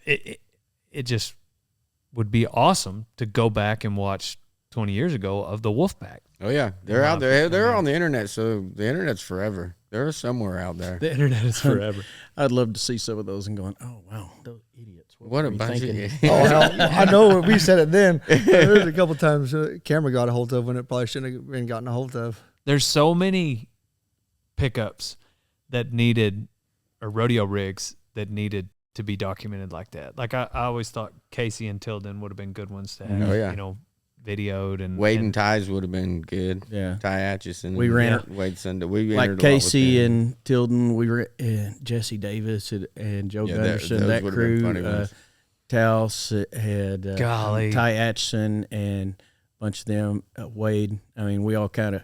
[SPEAKER 1] it just would be awesome to go back and watch 20 years ago of the Wolfpack.
[SPEAKER 2] Oh yeah, they're out there. They're on the internet, so the internet's forever. They're somewhere out there.
[SPEAKER 1] The internet is forever.
[SPEAKER 4] I'd love to see some of those and going, oh wow, those idiots.
[SPEAKER 2] What
[SPEAKER 4] were
[SPEAKER 2] a
[SPEAKER 4] we
[SPEAKER 2] bunch
[SPEAKER 4] thinking?
[SPEAKER 2] of
[SPEAKER 3] Oh, hell, I know we said it then. There's a couple times camera got a hold of when it probably shouldn't have been gotten a hold of.
[SPEAKER 1] There's so many pickups that needed, or rodeo rigs that needed to be documented like that. Like I always thought Casey and Tilden would have been good ones to have.
[SPEAKER 2] Oh, yeah.
[SPEAKER 1] Videoed and
[SPEAKER 2] Wade and Ty's would have been good.
[SPEAKER 4] Yeah.
[SPEAKER 2] Ty Atchison.
[SPEAKER 4] We ran
[SPEAKER 2] Wade Sunday. We
[SPEAKER 4] like
[SPEAKER 2] entered a lot with
[SPEAKER 4] Casey
[SPEAKER 2] them.
[SPEAKER 4] and Tilden. We were Jesse Davis and Joe Gunderson.
[SPEAKER 2] those
[SPEAKER 4] That
[SPEAKER 2] would have been funny
[SPEAKER 4] crew.
[SPEAKER 2] ones.
[SPEAKER 4] Taos had
[SPEAKER 1] Golly.
[SPEAKER 4] Ty Atchison and a bunch of them. Wade. I mean, we all kind of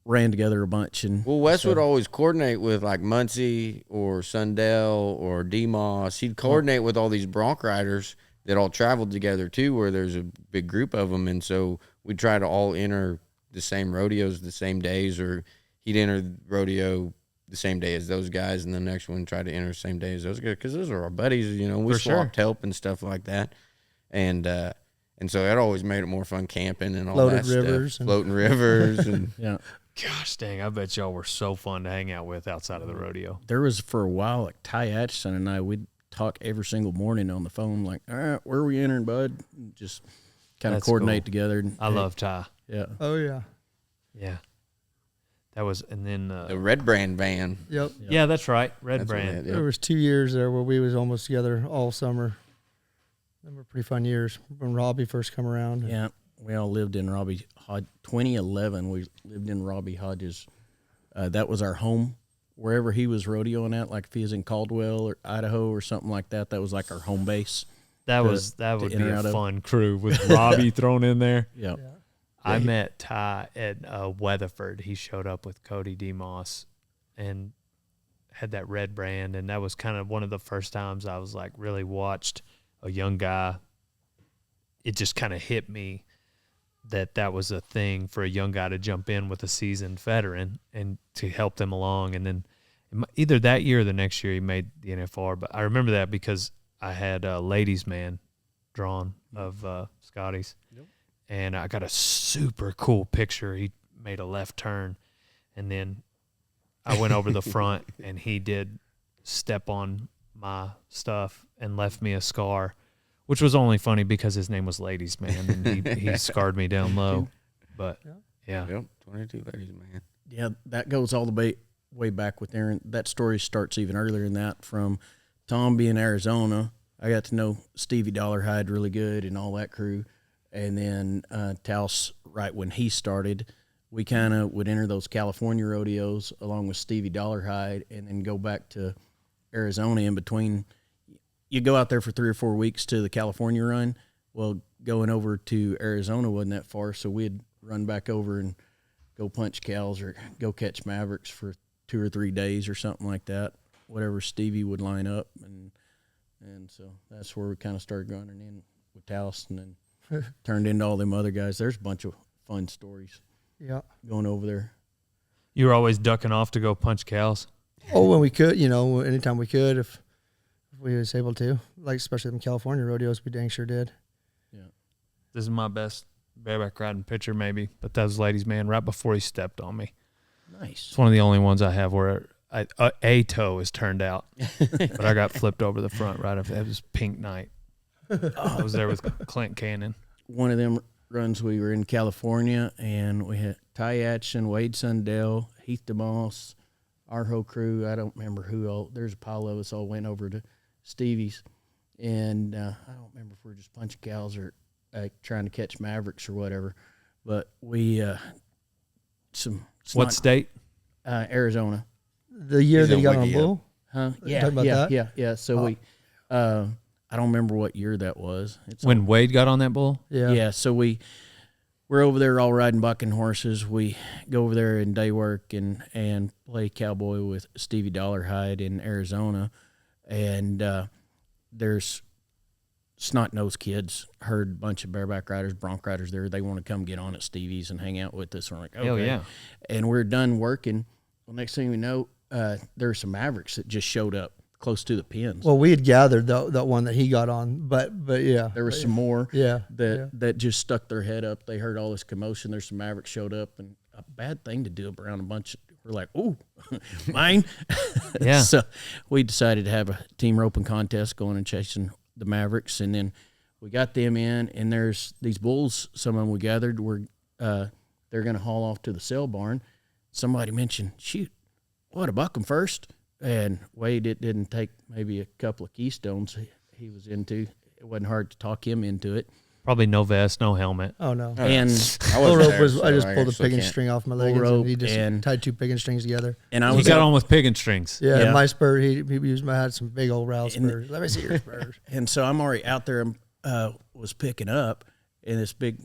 [SPEAKER 4] ran together a bunch. And
[SPEAKER 2] Well, Wes would always coordinate with like Muncie or Sundell or DeMoss. He'd coordinate with all these bronc riders that all traveled together too, where there's a big group of them. And so we'd try to all enter the same rodeos the same days, or he'd enter the rodeo the same day as those guys, and the next one try to enter the same day as those guys, because those are our buddies. We
[SPEAKER 1] For sure.
[SPEAKER 2] swapped help and stuff like that. And so that always made it more fun camping and all
[SPEAKER 3] Floated
[SPEAKER 2] that
[SPEAKER 3] rivers
[SPEAKER 2] stuff.
[SPEAKER 3] and-
[SPEAKER 2] Floating rivers. And
[SPEAKER 4] yeah,
[SPEAKER 1] gosh dang, I bet y'all were so fun to hang out with outside of the rodeo.
[SPEAKER 4] there was for a while like Ty Atchison and I, we'd talk every single morning on the phone, like, all right, where are we entering, bud? And just kind of
[SPEAKER 1] That's
[SPEAKER 4] coordinate
[SPEAKER 1] cool.
[SPEAKER 4] together. And,
[SPEAKER 1] I love Ty.
[SPEAKER 4] Yeah.
[SPEAKER 3] Oh, yeah.
[SPEAKER 1] Yeah. That was, and then,
[SPEAKER 2] the Red Brand van.
[SPEAKER 3] Yep.
[SPEAKER 1] yeah, that's right. Red
[SPEAKER 2] That's what
[SPEAKER 1] Brand.
[SPEAKER 2] it had,
[SPEAKER 3] There was 2 years there where we was almost together all summer. They were pretty fun years when Robbie first come around.
[SPEAKER 4] Yeah. We all lived in Robbie Hodge. 2011, we lived in Robbie Hodges. That was our home. Wherever he was rodeoing at, like if he was in Caldwell or Idaho or something like that, that was like our home base.
[SPEAKER 1] That
[SPEAKER 4] to-
[SPEAKER 1] would
[SPEAKER 4] to
[SPEAKER 1] be
[SPEAKER 4] enter
[SPEAKER 1] a
[SPEAKER 4] out of.
[SPEAKER 1] fun crew with Robbie thrown in there.
[SPEAKER 4] Yeah.
[SPEAKER 1] I met Ty at Weatherford. He showed up with Cody DeMoss and had that Red Brand, and that was kind of one of the first times I was like really watched a young guy, it just kind of hit me that was a thing for a young guy to jump in with a seasoned veteran and to help them along. And then either that year or the next year he made the NFR. But I remember that because I had a ladies' man drawn of Scotty's. Yep. And I got a super cool picture. He made a left turn, and then I went over the front, and he did step on my stuff and left me a scar, which was only funny because his name was Ladies Man, and he scarred me down low. But, yeah.
[SPEAKER 2] Yep, 22 Ladies Man.
[SPEAKER 4] Yeah, that goes all the way back with Aaron. That story starts even earlier than that. From Tom being in Arizona, I got to know Stevie Dollarhide really good and all that crew. And then Taos, right when he started, we kind of would enter those California rodeos along with Stevie Dollarhide and then go back to Arizona in between. You go out there for 3 or 4 weeks to the California run. Well, going over to Arizona wasn't that far, so we'd run back over and go punch cows or go catch mavericks for 2 or 3 days or something like that, whatever Stevie would line up. And so that's where we kind of started running in with Taos and then turned into all them other guys. There's a bunch of fun stories.
[SPEAKER 3] Yeah.
[SPEAKER 4] Going over there.
[SPEAKER 1] You were always ducking off to go punch cows?
[SPEAKER 3] Oh, when we could, anytime we could, if we was able to. Like, especially them California rodeos, we dang sure did.
[SPEAKER 4] Yeah.
[SPEAKER 1] This is my best bareback riding picture, maybe, but that was Ladies Man right before he stepped on me.
[SPEAKER 4] Nice.
[SPEAKER 1] It's one of the only ones I have where a toe is turned out, but I got flipped over the front right after. It was pink night. I was there with Clint Cannon.
[SPEAKER 4] One of them runs, we were in California, and we had Ty Atchison, Wade Sundell, Heath DeMoss, our whole crew. I don't remember who all. There's a pile of us all went over to Stevie's, and I don't remember if we were just punching cows or trying to catch mavericks or whatever. But we
[SPEAKER 1] what state?
[SPEAKER 4] Arizona.
[SPEAKER 3] The year that he got on bull?
[SPEAKER 4] Huh? Yeah,
[SPEAKER 3] talking about that?
[SPEAKER 4] yeah. So we, I don't remember what year that was. It's
[SPEAKER 1] When Wade got on that bull?
[SPEAKER 3] Yeah.
[SPEAKER 4] So we're over there all riding bucking horses. We go over there in day work and play cowboy with Stevie Dollarhide in Arizona. And there's snot-nosed kids, heard a bunch of bareback riders, bronc riders there. They want to come get on at Stevie's and hang out with us. We're like, okay.
[SPEAKER 1] Hell yeah.
[SPEAKER 4] And we're done working. Well, next thing we know, there were some mavericks that just showed up close to the pins.
[SPEAKER 3] Well, we had gathered that one that he got on, but yeah.
[SPEAKER 4] There was some more
[SPEAKER 3] that
[SPEAKER 4] that just stuck their head up. They heard all this commotion. There's some mavericks showed up, and a bad thing to do around a bunch. We're like, ooh, mine.
[SPEAKER 1] Yeah.
[SPEAKER 4] So we decided to have a team roping contest going and chasing the mavericks, and then we got them in, and there's these bulls, some of them we gathered, were they're going to haul off to the sale barn. Somebody mentioned, shoot, what, to buck them first? And Wade, it didn't take maybe a couple of keystones he was into. It wasn't hard to talk him into it.
[SPEAKER 1] Probably no vest, no helmet.
[SPEAKER 3] Oh, no.
[SPEAKER 4] And
[SPEAKER 3] Bull rope was, I just pulled a piggin string off my leggings,
[SPEAKER 4] rope
[SPEAKER 3] and he just
[SPEAKER 4] and-
[SPEAKER 3] tied 2 piggin strings together.
[SPEAKER 4] And I
[SPEAKER 1] He
[SPEAKER 4] was
[SPEAKER 1] got on with piggin strings.
[SPEAKER 3] Yeah,
[SPEAKER 4] Yeah.
[SPEAKER 3] my spur, he used I had some big old rouse spurs. Let me see your spurs.
[SPEAKER 4] And so I'm already out there, was picking up, and this big,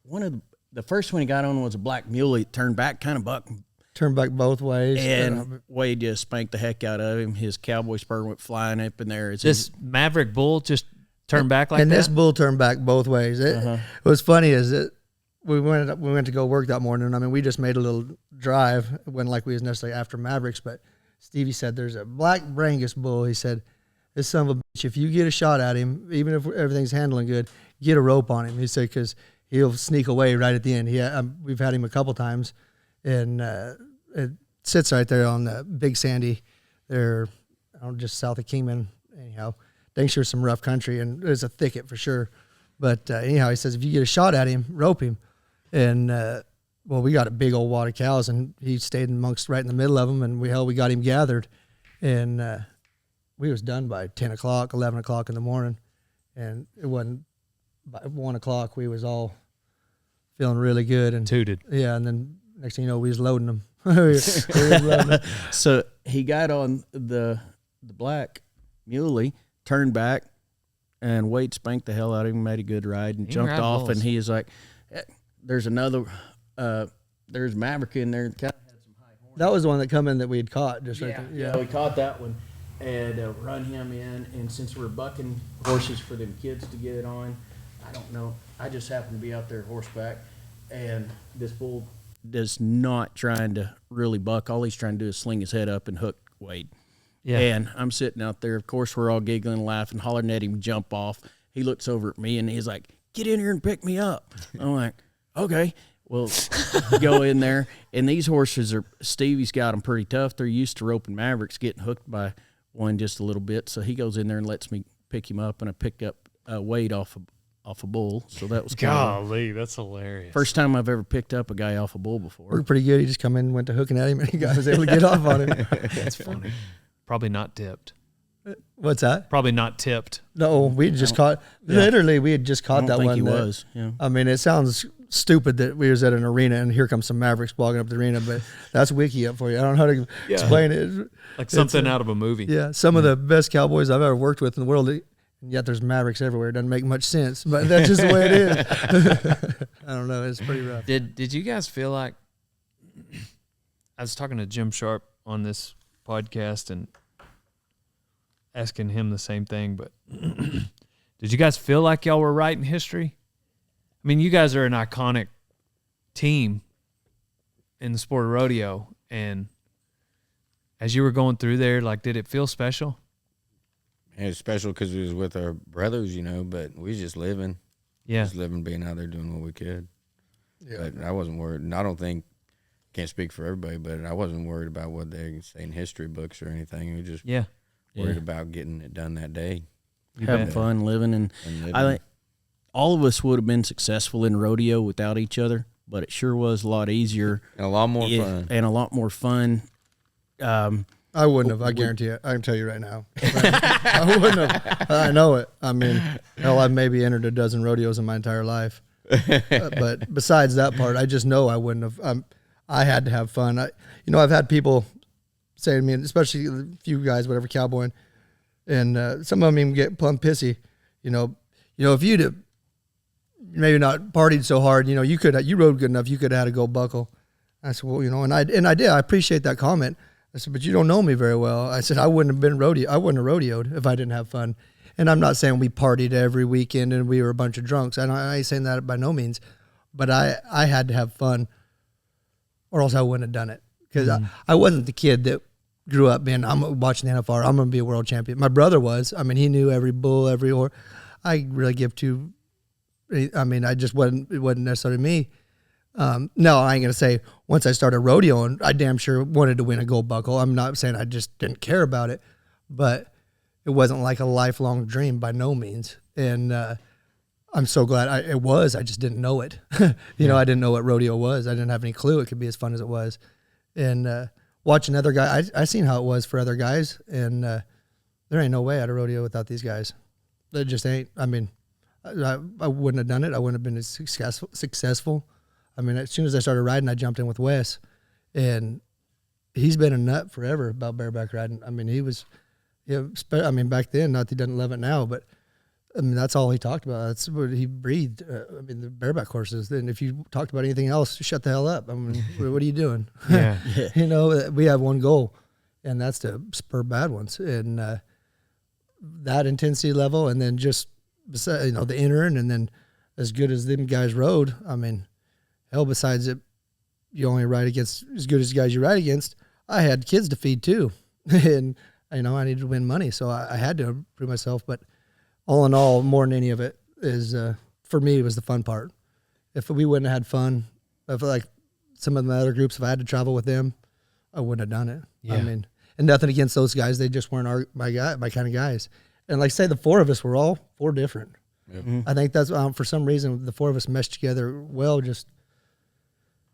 [SPEAKER 4] one of the first one he got on was a black mule. He turned back, kind of bucked,
[SPEAKER 3] Turned back both ways.
[SPEAKER 4] and Wade just spanked the heck out of him. His cowboy spur went flying up in there.
[SPEAKER 1] This Maverick bull just turned back like
[SPEAKER 3] and
[SPEAKER 1] that?
[SPEAKER 3] this bull turned back both ways. It was funny is that we went to go work that morning. I mean, we just made a little drive. It wasn't like we was necessarily after Mavericks, but Stevie said there's a black Brangus bull. He said, this son of a bitch, if you get a shot at him, even if everything's handling good, get a rope on him. He said, because he'll sneak away right at the end. We've had him a couple times, and it sits right there on the Big Sandy there, just south of Kingman. Anyhow, dang sure some rough country, and there's a thicket for sure. But anyhow, he says, if you get a shot at him, rope him. And, well, we got a big old wad of cows, and he stayed amongst right in the middle of them, and we got him gathered. And we was done by 10 o'clock, 11 o'clock in the morning. And it wasn't by 1 o'clock, we was all feeling really good. And
[SPEAKER 1] Tooted.
[SPEAKER 3] Yeah, and then next thing you know, we was loading them. We was loading them.
[SPEAKER 4] So he got on the black muley, turned back, and Wade spanked the hell out of him, made a good ride, and jumped off. And he is like, there's another, there's Maverick in there. Kind of had some high horns.
[SPEAKER 3] That was the one that come in that we had caught just right there.
[SPEAKER 4] Yeah, we caught that one and run him in. And since we're bucking horses for them kids to get it on, I I don't know. I just happened to be out there horseback, and this bull is not trying to really buck. All he's trying to do is sling his head up and hook Wade.
[SPEAKER 1] Yeah.
[SPEAKER 4] And I'm sitting out there. Of course, we're all giggling, laughing, hollering at him, jump off. He looks over at me, and he's like, get in here and pick me up. I'm like, okay. Well, go in there. And these horses Stevie's got them pretty tough. They're used to roping Mavericks, getting hooked by one just a little bit. So he goes in there and lets me pick him up, and I pick up Wade off a bull. So that was
[SPEAKER 1] golly, that's hilarious.
[SPEAKER 4] first time I've ever picked up a guy off a bull before.
[SPEAKER 3] Worked pretty good. He just come in and went to hooking at him, and he was able to get off on him.
[SPEAKER 1] That's funny. Probably not tipped.
[SPEAKER 3] What's that?
[SPEAKER 1] Probably not tipped.
[SPEAKER 3] No, we had just caught. Literally, we had just
[SPEAKER 4] I
[SPEAKER 3] caught
[SPEAKER 4] don't
[SPEAKER 3] that
[SPEAKER 4] think
[SPEAKER 3] one.
[SPEAKER 4] he
[SPEAKER 3] that-
[SPEAKER 4] was. Yeah.
[SPEAKER 3] I mean, it sounds stupid that we was at an arena and here comes some Mavericks blogging up the arena, but that's wiki up for you. I don't know how to explain it.
[SPEAKER 1] Like something out of a movie.
[SPEAKER 3] Yeah, some of the best cowboys I've ever worked with in the world, and yet there's Mavericks everywhere. It doesn't make much sense, but that's just the way it is. I don't know. It's pretty rough.
[SPEAKER 1] Did you guys feel like, I was talking to Jim Sharp on this podcast and asking him the same thing, but did you guys feel like y'all were writing history? I mean, you guys are an iconic team in the sport of rodeo, and as you were going through there, like, did it feel special?
[SPEAKER 2] And it's special because we was with our brothers, you know, but we was just living.
[SPEAKER 1] Yeah.
[SPEAKER 2] Just living, being out there doing what we could.
[SPEAKER 3] Yeah.
[SPEAKER 2] But I wasn't worried. And I don't think, can't speak for everybody, but I wasn't worried about what they say in history books or anything. We just
[SPEAKER 1] Yeah.
[SPEAKER 2] worried
[SPEAKER 4] Yeah.
[SPEAKER 2] about getting it done that day.
[SPEAKER 4] Having
[SPEAKER 1] bet.
[SPEAKER 4] fun, living, and
[SPEAKER 2] And
[SPEAKER 4] I
[SPEAKER 2] living.
[SPEAKER 4] think all of us would have been successful in rodeo without each other, but it sure was a lot easier
[SPEAKER 2] And a lot more fun.
[SPEAKER 4] and a lot more fun.
[SPEAKER 3] I wouldn't have. I guarantee it. I can tell you right now. I wouldn't have. I know it. I mean, hell, I've maybe entered a dozen rodeos in my entire life. But besides that part, I just know I wouldn't have. I had to have fun. I've had people say to me, especially a few guys, whatever, cowboying, and some of them even get plumb pissy. If you'd have maybe not partied so hard, you rode good enough, you could have had a gold buckle. I said, well, and I did. I appreciate that comment. I said, but you don't know me very well. I said, I wouldn't have rodeoed if I didn't have fun. And I'm not saying we partied every weekend and we were a bunch of drunks. I ain't saying that by no means, but I had to have fun or else I wouldn't have done it. Because I wasn't the kid that grew up being, I'm watching the NFR, I'm going to be a world champion. My brother was. I mean, he knew every bull, every horse. I really give to, I mean, it wasn't necessarily me. No, I ain't going to say once I started rodeoing, I damn sure wanted to win a gold buckle. I'm not saying I just didn't care about it, but it wasn't like a lifelong dream by no means. And I'm so glad it was. I just didn't know it. I didn't know what rodeo was. I didn't have any clue it could be as fun as it was. And watching other guys, I seen how it was for other guys, and there ain't no way I'd a rodeo without these guys. There just ain't. I mean, I wouldn't have done it. I wouldn't have been as successful. I mean, as soon as I started riding, I jumped in with Wes, and he's been a nut forever about bareback riding. I mean, he was, back then, not that he doesn't love it now, but I mean, that's all he talked about. That's what he breathed. The bareback horses. And if you talked about anything else, shut the hell up. I mean, what are you doing?
[SPEAKER 1] Yeah.
[SPEAKER 3] We have one goal, and that's to spur bad ones. And that intensity level, and then just, the entering, and then as good as them guys rode, I mean, hell, besides it, you only ride against as good as the guys you ride against. I had kids to feed too, and I needed to win money, so I had to improve myself. But all in all, more than any of it is for me, it was the fun part. If we wouldn't have had fun, if like some of the other groups, if I had to travel with them, I wouldn't have done it.
[SPEAKER 1] Yeah.
[SPEAKER 3] I mean, and nothing against those guys, they just weren't my kind of guys. And like say, the four of us were all four different.
[SPEAKER 2] Yep.
[SPEAKER 3] I think that's for some reason the four of us meshed together well.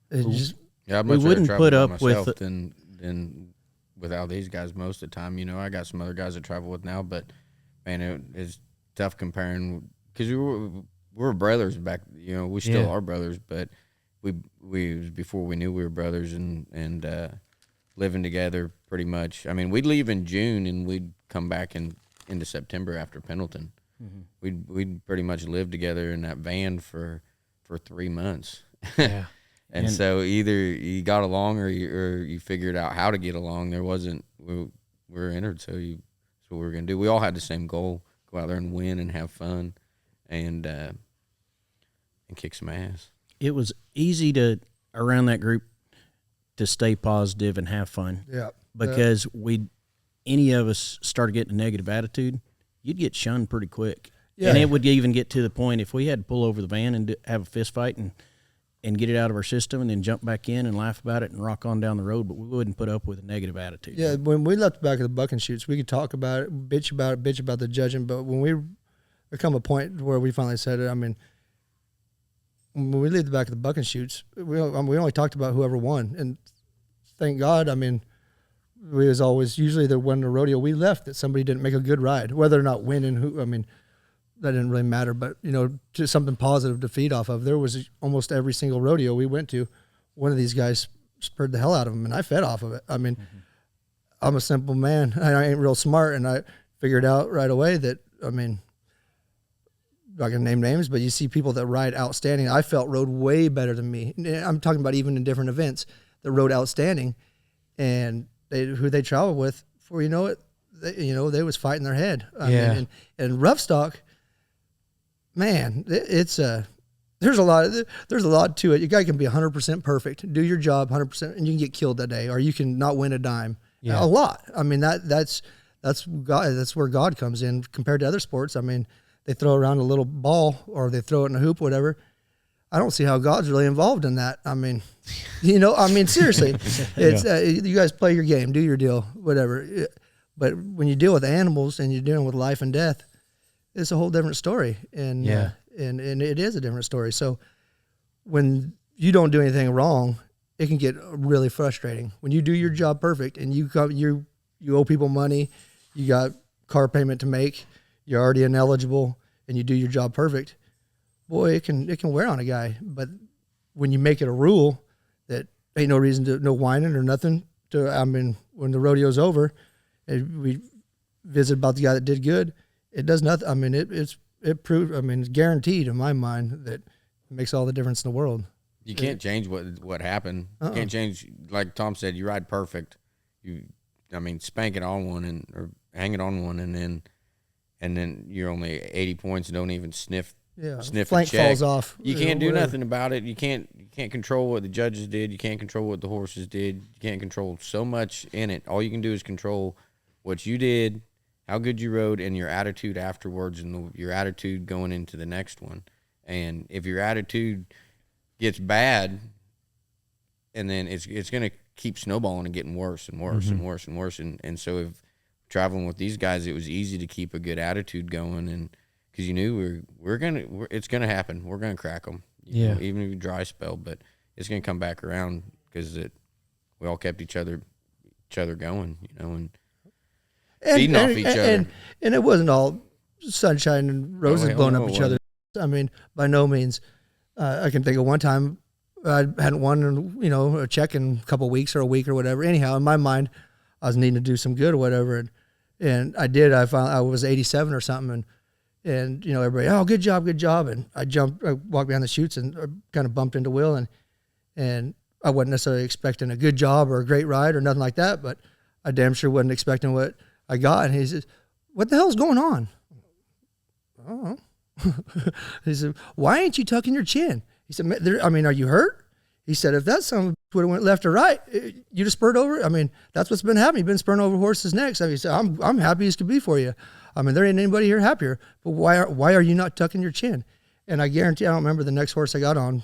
[SPEAKER 2] Yeah, I'd
[SPEAKER 4] We
[SPEAKER 2] much rather
[SPEAKER 4] wouldn't
[SPEAKER 2] travel
[SPEAKER 4] put
[SPEAKER 2] by
[SPEAKER 4] up with
[SPEAKER 2] myself than without these guys most of the time. I got some other guys I travel with now, but man, it's tough comparing because we were brothers back. We still are brothers, but we it was before we knew we were brothers and living together pretty much. I mean, we'd leave in June and we'd come back into September after Pendleton. Mm-hmm. We'd pretty much live together in that van for 3 months.
[SPEAKER 1] Yeah.
[SPEAKER 2] And so either you got along or you figured out how to get along. There wasn't we were entered, so that's what we were gonna do. We all had the same goal: go out there and win and have fun. And and kick some ass.
[SPEAKER 4] It was easy to around that group to stay positive and have fun.
[SPEAKER 3] Yeah.
[SPEAKER 4] Because any of us started getting a negative attitude, you'd get shunned pretty quick.
[SPEAKER 3] Yeah.
[SPEAKER 4] And it would even get to the point if we had to pull over the van and have a fist fight and get it out of our system and then jump back in and laugh about it and rock on down the road, but we wouldn't put up with a negative attitude.
[SPEAKER 3] Yeah, when we left the back of the buck and shoots, we could talk about it, bitch about the judging, but when we come a point where we finally said it, I mean, when we leave the back of the buck and shoots, we only talked about whoever won, and thank God, I mean, we was always usually the one in the rodeo we left that somebody didn't make a good ride, whether or not winning. Who, I mean, that didn't really matter, but just something positive to feed off of. There was almost every single rodeo we went to, one of these guys spurred the hell out of them, and I fed off of it. I mean, I'm a simple man, and I ain't real smart, and I figured out right away that, I mean, I'm not gonna name names, but you see people that ride outstanding. I felt rode way better than me. I'm talking about even in different events that rode outstanding, and who they traveled with, before you know it, they was fighting their head. I mean, and rough stock, man, it's there's a lot to it. You guy can be 100% perfect, do your job 100%, and you can get killed that day, or you can not win a dime.
[SPEAKER 1] Yeah.
[SPEAKER 3] A lot. I mean, that's God. That's where God comes in compared to other sports. I mean, they throw around a little ball or they throw it in a hoop, whatever. I don't see how God's really involved in that. I mean, seriously, it's you guys play your game, do your deal, whatever. But when you deal with animals and you're dealing with life and death, it's a whole different story. And and it is a different story. So when you don't do anything wrong, it can get really frustrating. When you do your job perfect and you owe people money, you got car payment to make, you're already ineligible, and you do your job perfect, boy, it can wear on a guy. But when you make it a rule that ain't no reason to no whining or nothing when the rodeo's over, and we visit about the guy that did good, it does nothing. I mean, it's guaranteed in my mind that it makes all the difference in the world.
[SPEAKER 2] You can't change what happened. You can't change, like Tom said, you ride perfect. Spank it on one or hang it on one, and then you're only 80 points and don't even sniff
[SPEAKER 3] Flank
[SPEAKER 2] a check.
[SPEAKER 3] falls off.
[SPEAKER 2] You can't do nothing about it. You can't control what the judges did. You can't control what the horses did. You can't control so much in it. All you can do is control what you did, how good you rode, and your attitude afterwards, and your attitude going into the next one. And if your attitude gets bad, and then it's going to keep snowballing and getting worse and worse and worse and worse. And so if traveling with these guys, it was easy to keep a good attitude going, and because you knew it's gonna happen. We're gonna crack them, even if you dry spell, but it's gonna come back around because we all kept each other going, and feeding off each other.
[SPEAKER 3] And it wasn't all sunshine and roses blowing up each other. I mean, by no means. I can think of one time I hadn't won, a check in a couple of weeks or a week or whatever. Anyhow, in my mind, I was needing to do some good or whatever, and I did. I was 87 or something, and everybody, oh, good job, and I walked behind the chutes and kind of bumped into Will, and I wasn't necessarily expecting a good job or a great ride or nothing like that, but I damn sure wasn't expecting what I got. And he says, "What the hell's going on?" Oh, he said, "Why ain't you tucking your chin?" He said, "Are you hurt?" He said, "If that son would have went left or right, you'd have spurred over. I mean, that's what's been happening. You've been spurring over horses' necks." He said, I'm happy as could be for you. I mean, there ain't anybody here happier. But why are you not tucking your chin? And I guarantee, I don't remember the next horse I got on,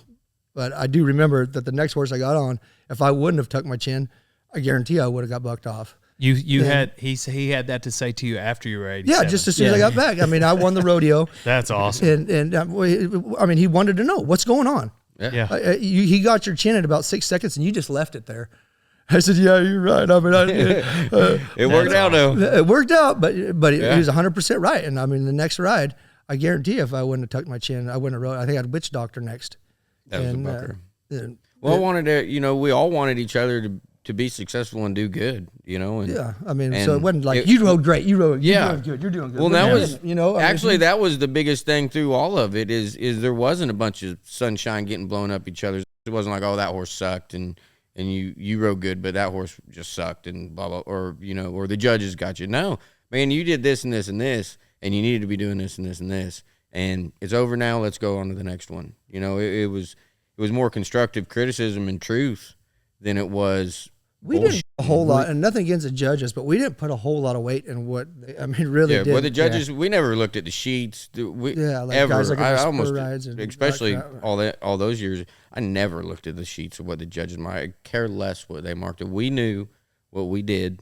[SPEAKER 3] but I do remember that the next horse I got on, if I wouldn't have tucked my chin, I guarantee I would have got bucked off.
[SPEAKER 1] He had that to say to you after you were 87.
[SPEAKER 3] Yeah, just as soon as I got back. I mean, I won the rodeo.
[SPEAKER 1] That's awesome.
[SPEAKER 3] And he wanted to know what's going on.
[SPEAKER 2] Yeah.
[SPEAKER 3] He got your chin at about 6 seconds, and you just left it there. I said, "Yeah, you're right." I mean,
[SPEAKER 2] it worked out though.
[SPEAKER 3] It worked out, but he was 100% right. And I mean, the next ride, I guarantee if I wouldn't have tucked my chin, I wouldn't have rode. I think I had Witch Doctor next.
[SPEAKER 2] That was a bucker. I wanted to, we all wanted each other to be successful and do good, And,
[SPEAKER 3] yeah, I mean, so it wasn't like you rode great, you rode good, you're doing good.
[SPEAKER 2] Well, that was, that was the biggest thing through all of it is there wasn't a bunch of sunshine getting blown up each other. It wasn't like, oh, that horse sucked and you rode good, but that horse just sucked and blah, blah, or the judges got you. No, man, you did this and this and this, and you needed to be doing this and this and this. and it's over now. Let's go on to the next one. You know, it was more constructive criticism and truth than it was.
[SPEAKER 3] We didn't a whole lot, and nothing against the judges, but we didn't put a whole lot of weight in what really did.
[SPEAKER 2] Well, the judges, we never looked at the sheets. Like ever.
[SPEAKER 3] Guys like
[SPEAKER 2] I almost,
[SPEAKER 3] rides and
[SPEAKER 2] especially all those years, I never looked at the sheets of what the judges marked. I care less what they marked. We knew what we did,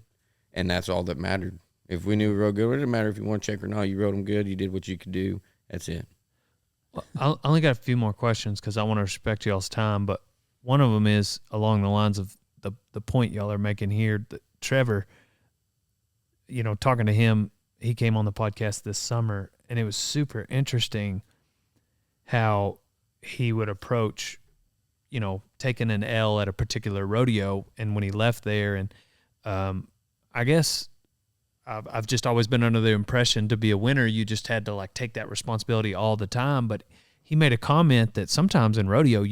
[SPEAKER 2] and that's all that mattered. If we knew we rode good, it didn't matter if you won check or not. You rode them good. You did what you could do. That's it.
[SPEAKER 1] Well, I only got a few more questions because I want to respect y'all's time, but one of them is along the lines of the point y'all are making here. That Trevor, you know, talking to him, he came on the podcast this summer, and it was super interesting how he would approach, you know, taking an L at a particular rodeo, and when he left there, and I guess I've just always been under the impression to be a winner, you just had to like take that responsibility all the time. But he made a comment that sometimes in rodeo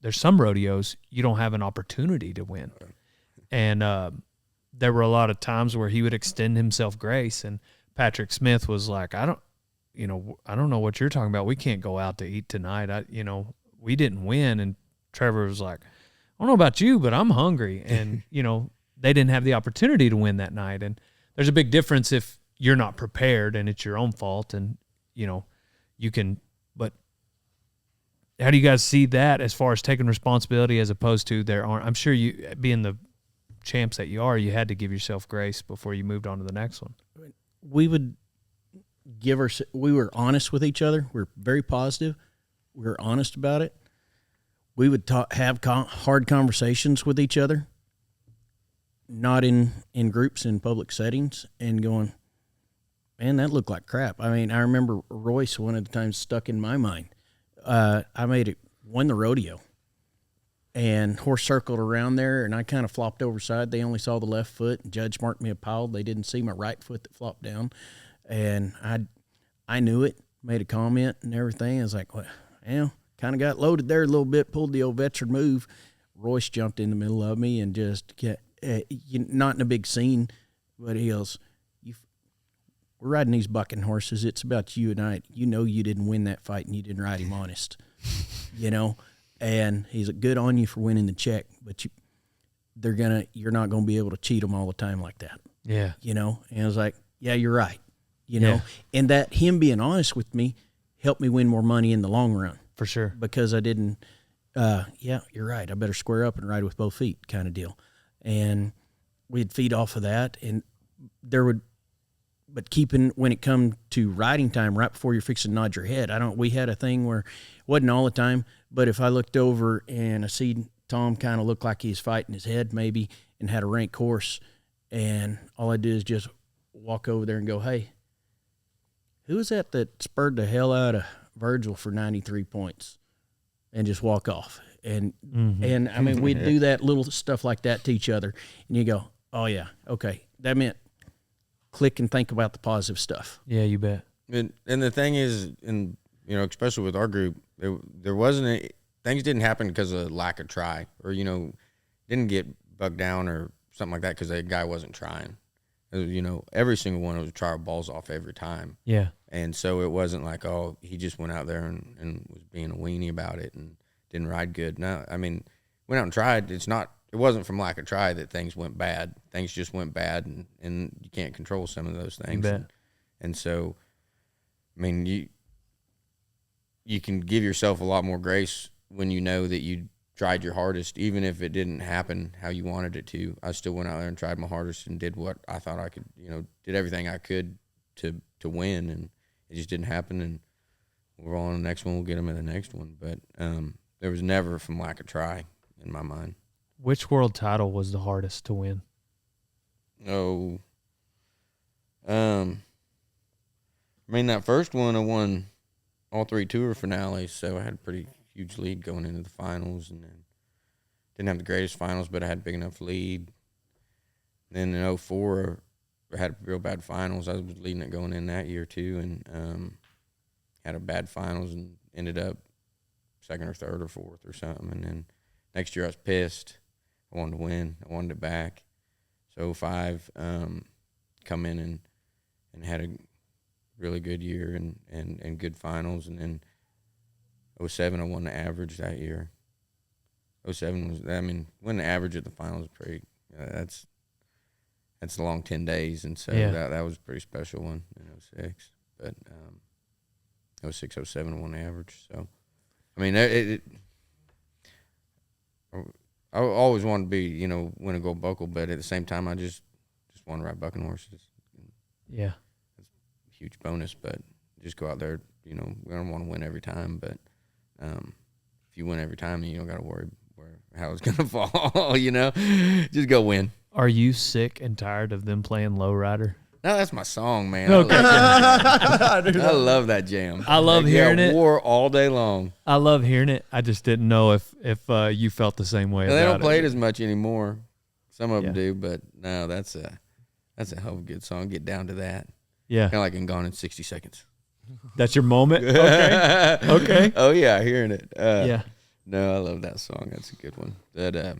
[SPEAKER 1] there's some rodeos you don't have an opportunity to win. And there were a lot of times where he would extend himself grace, and Patrick Smith was like, I don't know what you're talking about. We can't go out to eat tonight. We didn't win. And Trevor was like, I don't know about you, but I'm hungry. And, you know, they didn't have the opportunity to win that night. And there's a big difference if you're not prepared and it's your own fault, and, you know, you can, but how do you guys see that as far as taking responsibility as opposed to I'm sure you, being the champs that you are, you had to give yourself grace before you moved on to the next one.
[SPEAKER 4] We would we were honest with each other. We were very positive. We were honest about it. We would have hard conversations with each other, not in groups, in public settings, and going, man, that looked like crap. I mean, I remember Royce one of the times stuck in my mind. I won the rodeo, and horse circled around there, and I kind of flopped overside. They only saw the left foot, and judge marked me a pile. They didn't see my right foot that flopped down, and I knew it, made a comment and everything. I was like, well, kind of got loaded there a little bit, pulled the old veteran move. Royce jumped in the middle of me and just not in a big scene, but he goes, we're riding these bucking horses. It's about you and I. You know you didn't win that fight, and you didn't ride him honest, you know. And he's like, good on you for winning the check, but you're not gonna be able to cheat them all the time like that.
[SPEAKER 1] Yeah,
[SPEAKER 4] you know. And I was like, yeah, you're right, you know. And that him being honest with me helped me win more money in the long run,
[SPEAKER 1] for sure.
[SPEAKER 4] Because I didn't. Yeah, you're right. I better square up and ride with both feet, kind of deal. And we'd feed off of that, and but keeping, when it come to riding time, right before you're fixing to nod your head, we had a thing where it wasn't all the time, but if I looked over and I see Tom kind of looked like he was fighting his head maybe and had a rank horse, and all I did is just walk over there and go, hey, who was that spurred the hell out of Virgil for 93 points, and just walk off. And and I mean, we'd do that little stuff like that to each other, and you go, oh yeah, okay, that meant click and think about the positive stuff.
[SPEAKER 1] Yeah, you bet.
[SPEAKER 2] And the thing is, and you know, especially with our group, there wasn't things didn't happen because of lack of try, or you know, didn't get bugged down or something like that because the guy wasn't trying. You know, every single one was try our balls off every time.
[SPEAKER 1] Yeah.
[SPEAKER 2] And so it wasn't like, oh, he just went out there and was being a weenie about it and didn't ride good. No, I mean, went out and tried. It wasn't from lack of try that things went bad. Things just went bad, and you can't control some of those things. And so, I mean, you can give yourself a lot more grace when you know that you tried your hardest, even if it didn't happen how you wanted it to. I still went out there and tried my hardest and did what I thought I could, you know, did everything I could to win, and it just didn't happen. And we're on the next one. We'll get them in the next one. But there was never from lack of try in my mind.
[SPEAKER 1] Which world title was the hardest to win?
[SPEAKER 2] Oh, I mean, that first one, I won all 3 tour finales, so I had a pretty huge lead going into the finals, and then didn't have the greatest finals, but I had a big enough lead. Then in 2004, I had real bad finals. I was leading it going in that year too, and had a bad finals and ended up second or third or fourth or something. And then next year I was pissed. I wanted to win. I wanted it back. So 2005, come in and had really good year and good finals. And then 07, I won the average that year. 07 was, I mean, winning the average at the finals is pretty, that's a long 10 days. And so that was a pretty special one in 06. But 06, 07, I won the average. So, I mean, I always wanted to be, you know, win a gold buckle, but at the same time, I just want to ride bucking horses.
[SPEAKER 1] Yeah.
[SPEAKER 2] It's a huge bonus, but just go out there, you know, we don't want to win every time, but if you win every time, you don't got to worry how it's going to fall, you know? Just go win.
[SPEAKER 1] Are you sick and tired of them playing Low Rider?
[SPEAKER 2] No, that's my song, man.
[SPEAKER 1] Okay.
[SPEAKER 2] I love that jam.
[SPEAKER 1] I love hearing it.
[SPEAKER 2] War all day long.
[SPEAKER 1] I love hearing it. I just didn't know if you felt the same way.
[SPEAKER 2] They
[SPEAKER 1] about
[SPEAKER 2] don't play it as much anymore. Some of them
[SPEAKER 1] Yeah.
[SPEAKER 2] do, but no, that's a hell of a good song. Get down to that.
[SPEAKER 1] Yeah.
[SPEAKER 2] Kind of like in Gone in 60 Seconds.
[SPEAKER 1] That's your moment? Okay. Okay.
[SPEAKER 2] Oh, yeah, hearing it.
[SPEAKER 1] Yeah.
[SPEAKER 2] No, I love that song. That's a good one. That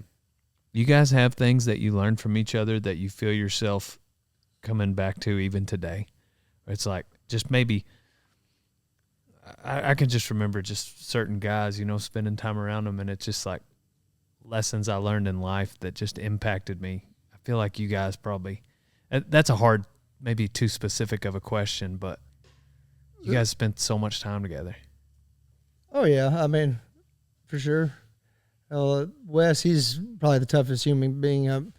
[SPEAKER 1] You guys have things that you learn from each other that you feel yourself coming back to even today? It's like just maybe I can just remember just certain guys, you know, spending time around them, and it's just like lessons I learned in life that just impacted me. I feel like you guys probably that's a hard, maybe too specific of a question, but you guys spent so much time together.
[SPEAKER 3] Oh yeah, I mean, for sure. Wes, he's probably the toughest human being. I'm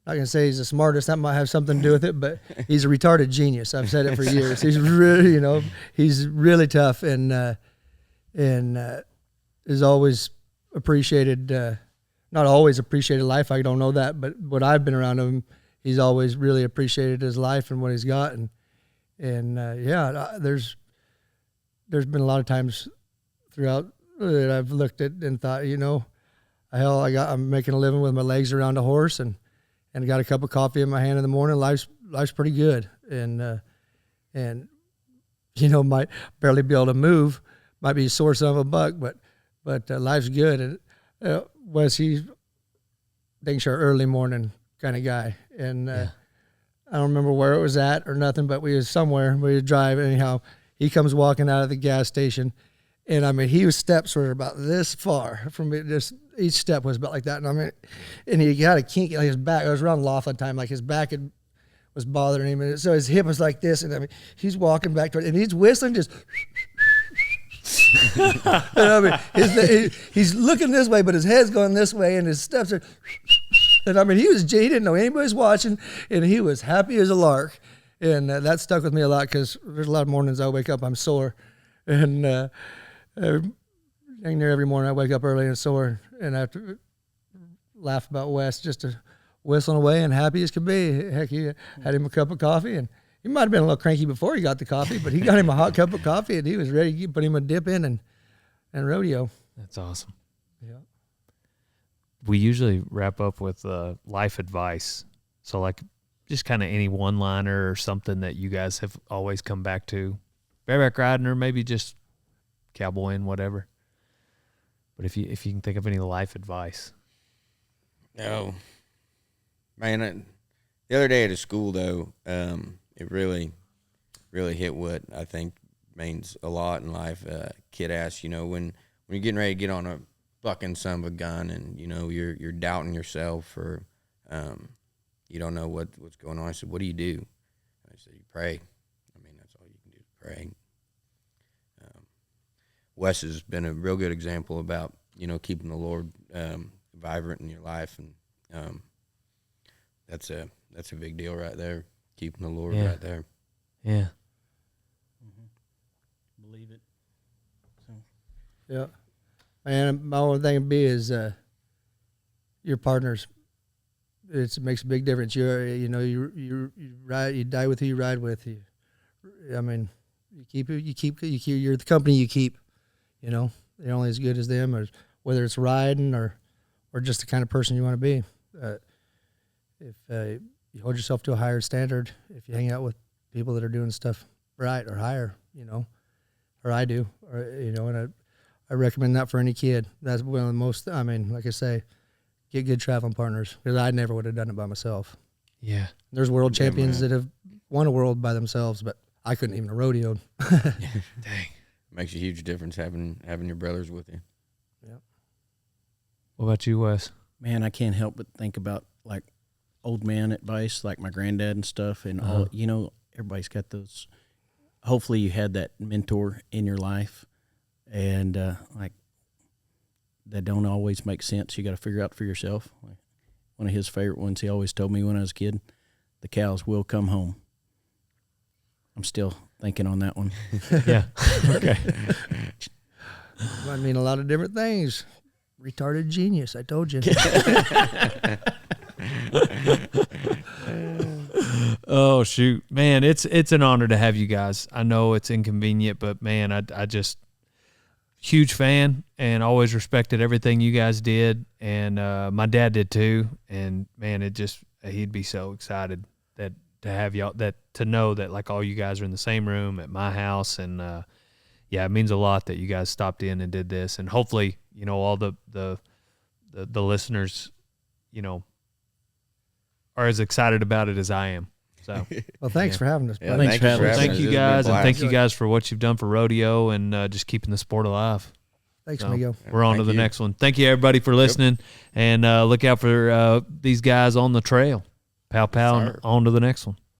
[SPEAKER 3] not gonna say he's the smartest. That might have something to do with it, but he's a retarded genius. I've said it for years. He's really, you know, he's really tough and is always appreciated. Not always appreciated life. I don't know that, but when I've been around him, he's always really appreciated his life and what he's got. And there's been a lot of times throughout that I've looked at and thought, you know, hell, I'm making a living with my legs around a horse and got a cup of coffee in my hand in the morning. Life's pretty good. And you know, might barely be able to move, might be a sore son of a buck, but life's good. And Wes, he's thinks our early morning kind of guy. And I don't remember where it was at or nothing, but we was somewhere. We was driving. Anyhow, he comes walking out of the gas station. And I mean, his steps were about this far from me. Just each step was about like that. And I mean, and he got a kink like his back. I was around Loughlin time, like his back was bothering him, and so his hip was like this. And I mean, he's walking back toward, and he's whistling just. And I mean, he's looking this way, but his head's going this way, and his steps are. And I mean, he didn't know anybody was watching, and he was happy as a lark, and that stuck with me a lot because there's a lot of mornings I wake up, I'm sore, and. Dang near every morning I wake up early and sore, and I have to laugh about Wes just to whistling away and happy as could be. Heck, he had him a cup of coffee, and he might have been a little cranky before he got the coffee, but he got him a hot cup of coffee, and he was ready to put him a dip in and rodeo.
[SPEAKER 1] That's awesome.
[SPEAKER 3] Yeah.
[SPEAKER 1] We usually wrap up with life advice. So like just kind of any one-liner or something that you guys have always come back to. Bareback riding or maybe just cowboying, whatever. But if you can think of any life advice.
[SPEAKER 2] No. Man, the other day at a school, though, it really, really hit what I think means a lot in life. Kid asked, you know, when you're getting ready to get on a fucking son of a gun and, you know, you're doubting yourself or you don't know what's going on. I said, what do you do? I said, you pray. I mean, that's all you can do is pray. Wes has been a real good example about, you know, keeping the Lord vibrant in your life, and that's a big deal right there. Keeping the Lord right there.
[SPEAKER 1] Yeah.
[SPEAKER 4] Mm-hmm. Believe it. So.
[SPEAKER 3] Yeah. And my only thing would be is your partners. It makes a big difference. You die with who you ride with. I mean, you're the company you keep. You know, they're only as good as them, or whether it's riding or just the kind of person you want to be. If you hold yourself to a higher standard, if you hang out with people that are doing stuff right or higher, you know, or I do, or, you know, and I recommend that for any kid. That's one of the most, I mean, like I say, get good traveling partners, because I never would have done it by myself.
[SPEAKER 1] Yeah.
[SPEAKER 3] There's world champions that have won a world by themselves, but I couldn't even rodeo.
[SPEAKER 1] Dang.
[SPEAKER 2] Makes a huge difference having your brothers with you.
[SPEAKER 3] Yep.
[SPEAKER 1] What about you, Wes?
[SPEAKER 4] Man, I can't help but think about like old man advice, like my granddad and stuff, and all. You know, everybody's got those. Hopefully, you had that mentor in your life, and like that don't always make sense. You got to figure out for yourself. Like, one of his favorite ones he always told me when I was a kid: "The cows will come home." I'm still thinking on that one.
[SPEAKER 1] Yeah. Okay.
[SPEAKER 3] Might mean a lot of different things. Retarded genius, I told you.
[SPEAKER 1] Oh shoot, man! It's an honor to have you guys. I know it's inconvenient, but man, I just huge fan and always respected everything you guys did, and my dad did too. And man, he'd be so excited that to have y'all, that to know that like all you guys are in the same room at my house, and yeah, it means a lot that you guys stopped in and did this, and hopefully, you know, all the listeners, you know, are as excited about it as I am. So,
[SPEAKER 3] Well, thanks for having us.
[SPEAKER 2] Yeah,
[SPEAKER 3] buddy.
[SPEAKER 4] Thanks for having us.
[SPEAKER 1] thank
[SPEAKER 2] This
[SPEAKER 1] you
[SPEAKER 2] has been a
[SPEAKER 1] guys, and
[SPEAKER 2] blast.
[SPEAKER 1] thank you guys for what you've done for rodeo and just keeping the sport alive.
[SPEAKER 3] Thanks,
[SPEAKER 1] So,
[SPEAKER 3] Migo.
[SPEAKER 1] we're on to
[SPEAKER 2] Thank
[SPEAKER 1] the
[SPEAKER 2] you.
[SPEAKER 1] next one. Thank you, everybody, for listening, and look out for these guys on the trail. Pow, pow,
[SPEAKER 2] Yes,
[SPEAKER 1] and
[SPEAKER 2] sir.
[SPEAKER 1] on to the next one.